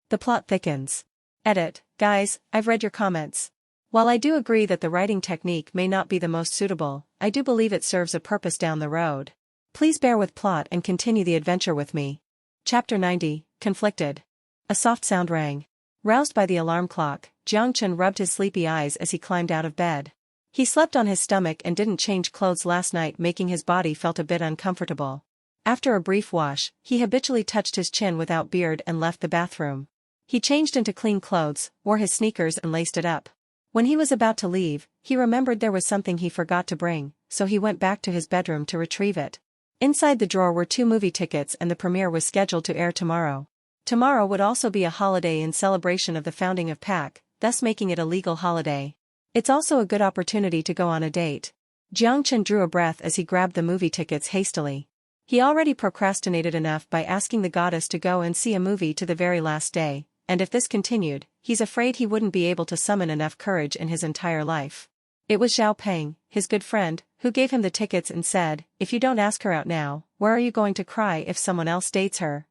The plot thickens. Edit, guys, I've read your comments. While I do agree that the writing technique may not be the most suitable, I do believe it serves a purpose down the road. Please bear with plot and continue the adventure with me. Chapter 90, Conflicted. A soft sound rang. Roused by the alarm clock, Jiang Chen rubbed his sleepy eyes as he climbed out of bed. He slept on his stomach and didn't change clothes last night, making his body felt a bit uncomfortable. After a brief wash, he habitually touched his chin without beard and left the bathroom. He changed into clean clothes, wore his sneakers and laced it up. When he was about to leave, he remembered there was something he forgot to bring, so he went back to his bedroom to retrieve it. Inside the drawer were 2 movie tickets and the premiere was scheduled to air tomorrow. Tomorrow would also be a holiday in celebration of the founding of PAC, thus making it a legal holiday. It's also a good opportunity to go on a date. Jiang Chen drew a breath as he grabbed the movie tickets hastily. He already procrastinated enough by asking the goddess to go and see a movie to the very last day, and if this continued, he's afraid he wouldn't be able to summon enough courage in his entire life. It was Zhao Peng, his good friend, who gave him the tickets and said, "If you don't ask her out now, where are you going to cry if someone else dates her?"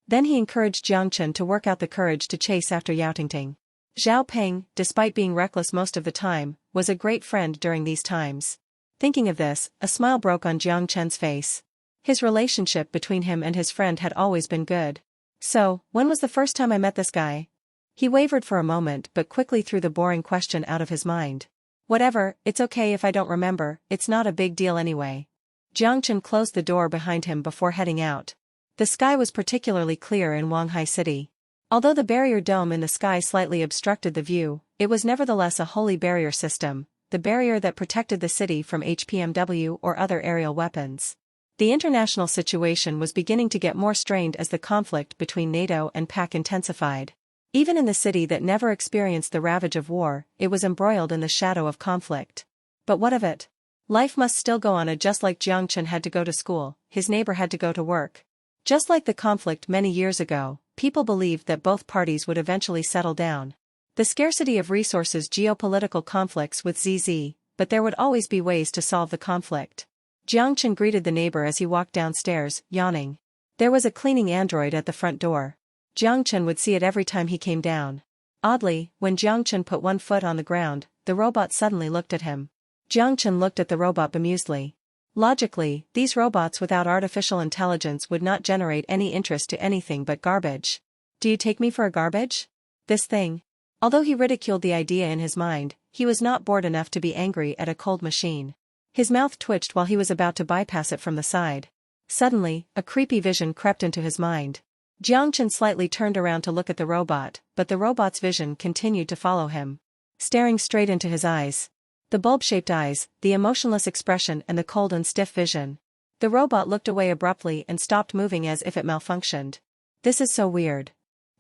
Then he encouraged Jiang Chen to work out the courage to chase after Yao Tingting. Zhao Peng, despite being reckless most of the time, was a great friend during these times. Thinking of this, a smile broke on Jiang Chen's face. His relationship between him and his friend had always been good. So, when was the first time I met this guy? He wavered for a moment but quickly threw the boring question out of his mind. Whatever, it's okay if I don't remember, it's not a big deal anyway. Jiang Chen closed the door behind him before heading out. The sky was particularly clear in Wanghai City. Although the barrier dome in the sky slightly obstructed the view, it was nevertheless a holy barrier system, the barrier that protected the city from HPMW or other aerial weapons. The international situation was beginning to get more strained as the conflict between NATO and PAC intensified. Even in the city that never experienced the ravage of war, it was embroiled in the shadow of conflict. But what of it? Life must still go on. Just like Jiang Chen had to go to school, his neighbor had to go to work. Just like the conflict many years ago, people believed that both parties would eventually settle down. The scarcity of resources, geopolitical conflicts with ZZ, but there would always be ways to solve the conflict. Jiang Chen greeted the neighbor as he walked downstairs, yawning. There was a cleaning android at the front door. Jiang Chen would see it every time he came down. Oddly, when Jiang Chen put one foot on the ground, the robot suddenly looked at him. Jiang Chen looked at the robot bemusedly. Logically, these robots without artificial intelligence would not generate any interest to anything but garbage. Do you take me for a garbage? This thing? Although he ridiculed the idea in his mind, he was not bored enough to be angry at a cold machine. His mouth twitched while he was about to bypass it from the side. Suddenly, a creepy vision crept into his mind. Jiang Chen slightly turned around to look at the robot, but the robot's vision continued to follow him. Staring straight into his eyes. The bulb-shaped eyes, the emotionless expression and the cold and stiff vision. The robot looked away abruptly and stopped moving as if it malfunctioned. This is so weird.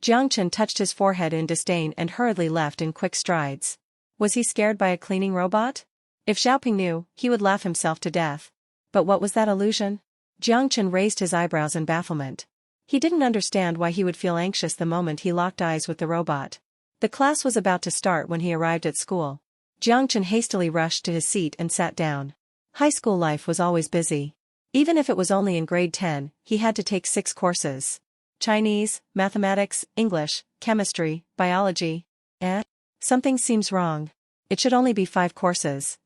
Jiang Chen touched his forehead in disdain and hurriedly left in quick strides. Was he scared by a cleaning robot? If Xiaoping knew, he would laugh himself to death. But what was that illusion? Jiang Chen raised his eyebrows in bafflement. He didn't understand why he would feel anxious the moment he locked eyes with the robot. The class was about to start when he arrived at school. Jiang Chen hastily rushed to his seat and sat down. High school life was always busy. Even if it was only in grade 10, he had to take 6 courses. Chinese, mathematics, English, chemistry, biology. Something seems wrong. It should only be 5 courses.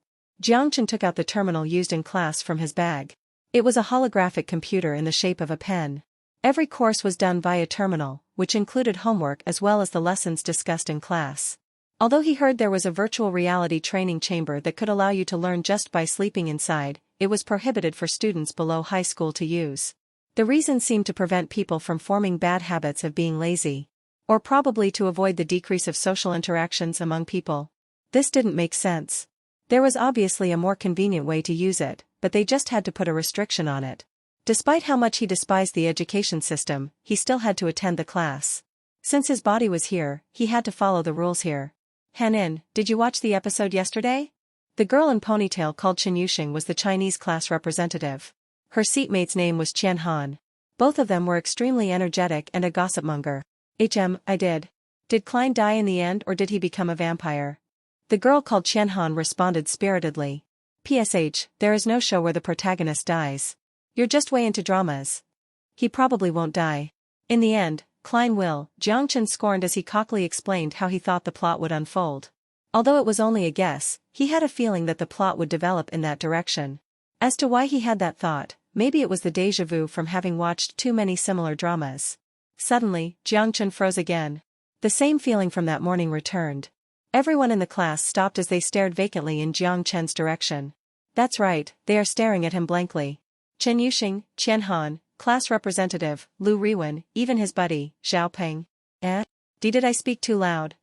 Jiang Chen took out the terminal used in class from his bag. It was a holographic computer in the shape of a pen. Every course was done via terminal, which included homework as well as the lessons discussed in class. Although he heard there was a virtual reality training chamber that could allow you to learn just by sleeping inside, it was prohibited for students below high school to use. The reason seemed to prevent people from forming bad habits of being lazy. Or probably to avoid the decrease of social interactions among people. This didn't make sense. There was obviously a more convenient way to use it, but they just had to put a restriction on it. Despite how much he despised the education system, he still had to attend the class. Since his body was here, he had to follow the rules here. Hanin, did you watch the episode yesterday? The girl in ponytail called Chen Yuxing was the Chinese class representative. Her seatmate's name was Qian Han. Both of them were extremely energetic and a gossipmonger. I did. Did Klein die in the end or did he become a vampire? The girl called Qian Han responded spiritedly. PSH, there is no show where the protagonist dies. You're just way into dramas. He probably won't die. In the end, Klein will, Jiang Chen scorned as he cockily explained how he thought the plot would unfold. Although it was only a guess, he had a feeling that the plot would develop in that direction. As to why he had that thought, maybe it was the déjà vu from having watched too many similar dramas. Suddenly, Jiang Chen froze again. The same feeling from that morning returned. Everyone in the class stopped as they stared vacantly in Jiang Chen's direction. That's right, they are staring at him blankly. Chen Yuxing, Qian Han, class representative, Lu Riwen, even his buddy, Zhao Peng. Did I speak too loud?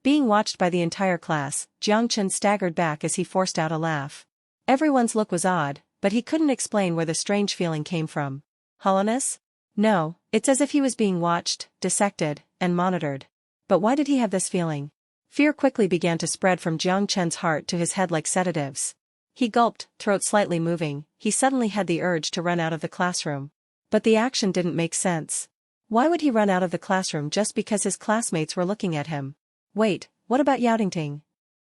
Being watched by the entire class, Jiang Chen staggered back as he forced out a laugh. Everyone's look was odd, but he couldn't explain where the strange feeling came from. Hollowness? No, it's as if he was being watched, dissected, and monitored. But why did he have this feeling? Fear quickly began to spread from Jiang Chen's heart to his head like sedatives. He gulped, throat slightly moving. He suddenly had the urge to run out of the classroom. But the action didn't make sense. Why would he run out of the classroom just because his classmates were looking at him? Wait, what about Yaotingting?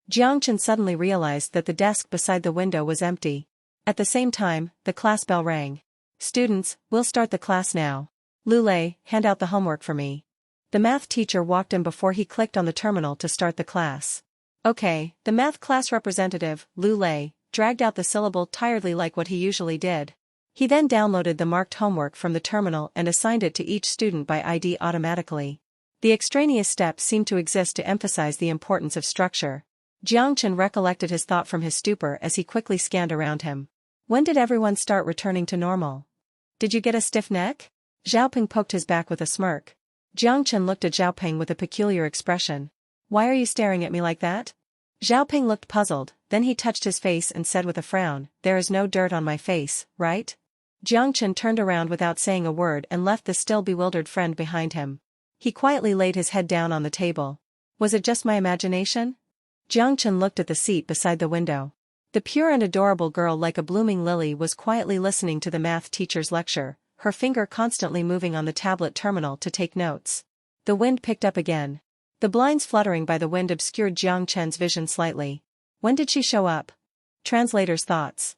Jiang Chen suddenly realized that the desk beside the window was empty. At the same time, the class bell rang. Students, we'll start the class now. Lu Lei, hand out the homework for me. The math teacher walked in before he clicked on the terminal to start the class. Okay, the math class representative, Lu Lei, dragged out the syllable tiredly like what he usually did. He then downloaded the marked homework from the terminal and assigned it to each student by ID automatically. The extraneous steps seemed to exist to emphasize the importance of structure. Jiang Chen recollected his thought from his stupor as he quickly scanned around him. When did everyone start returning to normal? Did you get a stiff neck? Zhao Peng poked his back with a smirk. Jiang Chen looked at Zhao Peng with a peculiar expression. Why are you staring at me like that? Zhao Peng looked puzzled, then he touched his face and said with a frown, there is no dirt on my face, right? Jiang Chen turned around without saying a word and left the still bewildered friend behind him. He quietly laid his head down on the table. Was it just my imagination? Jiang Chen looked at the seat beside the window. The pure and adorable girl like a blooming lily was quietly listening to the math teacher's lecture, her finger constantly moving on the tablet terminal to take notes. The wind picked up again. The blinds fluttering by the wind obscured Jiang Chen's vision slightly. When did she show up? Translator's thoughts.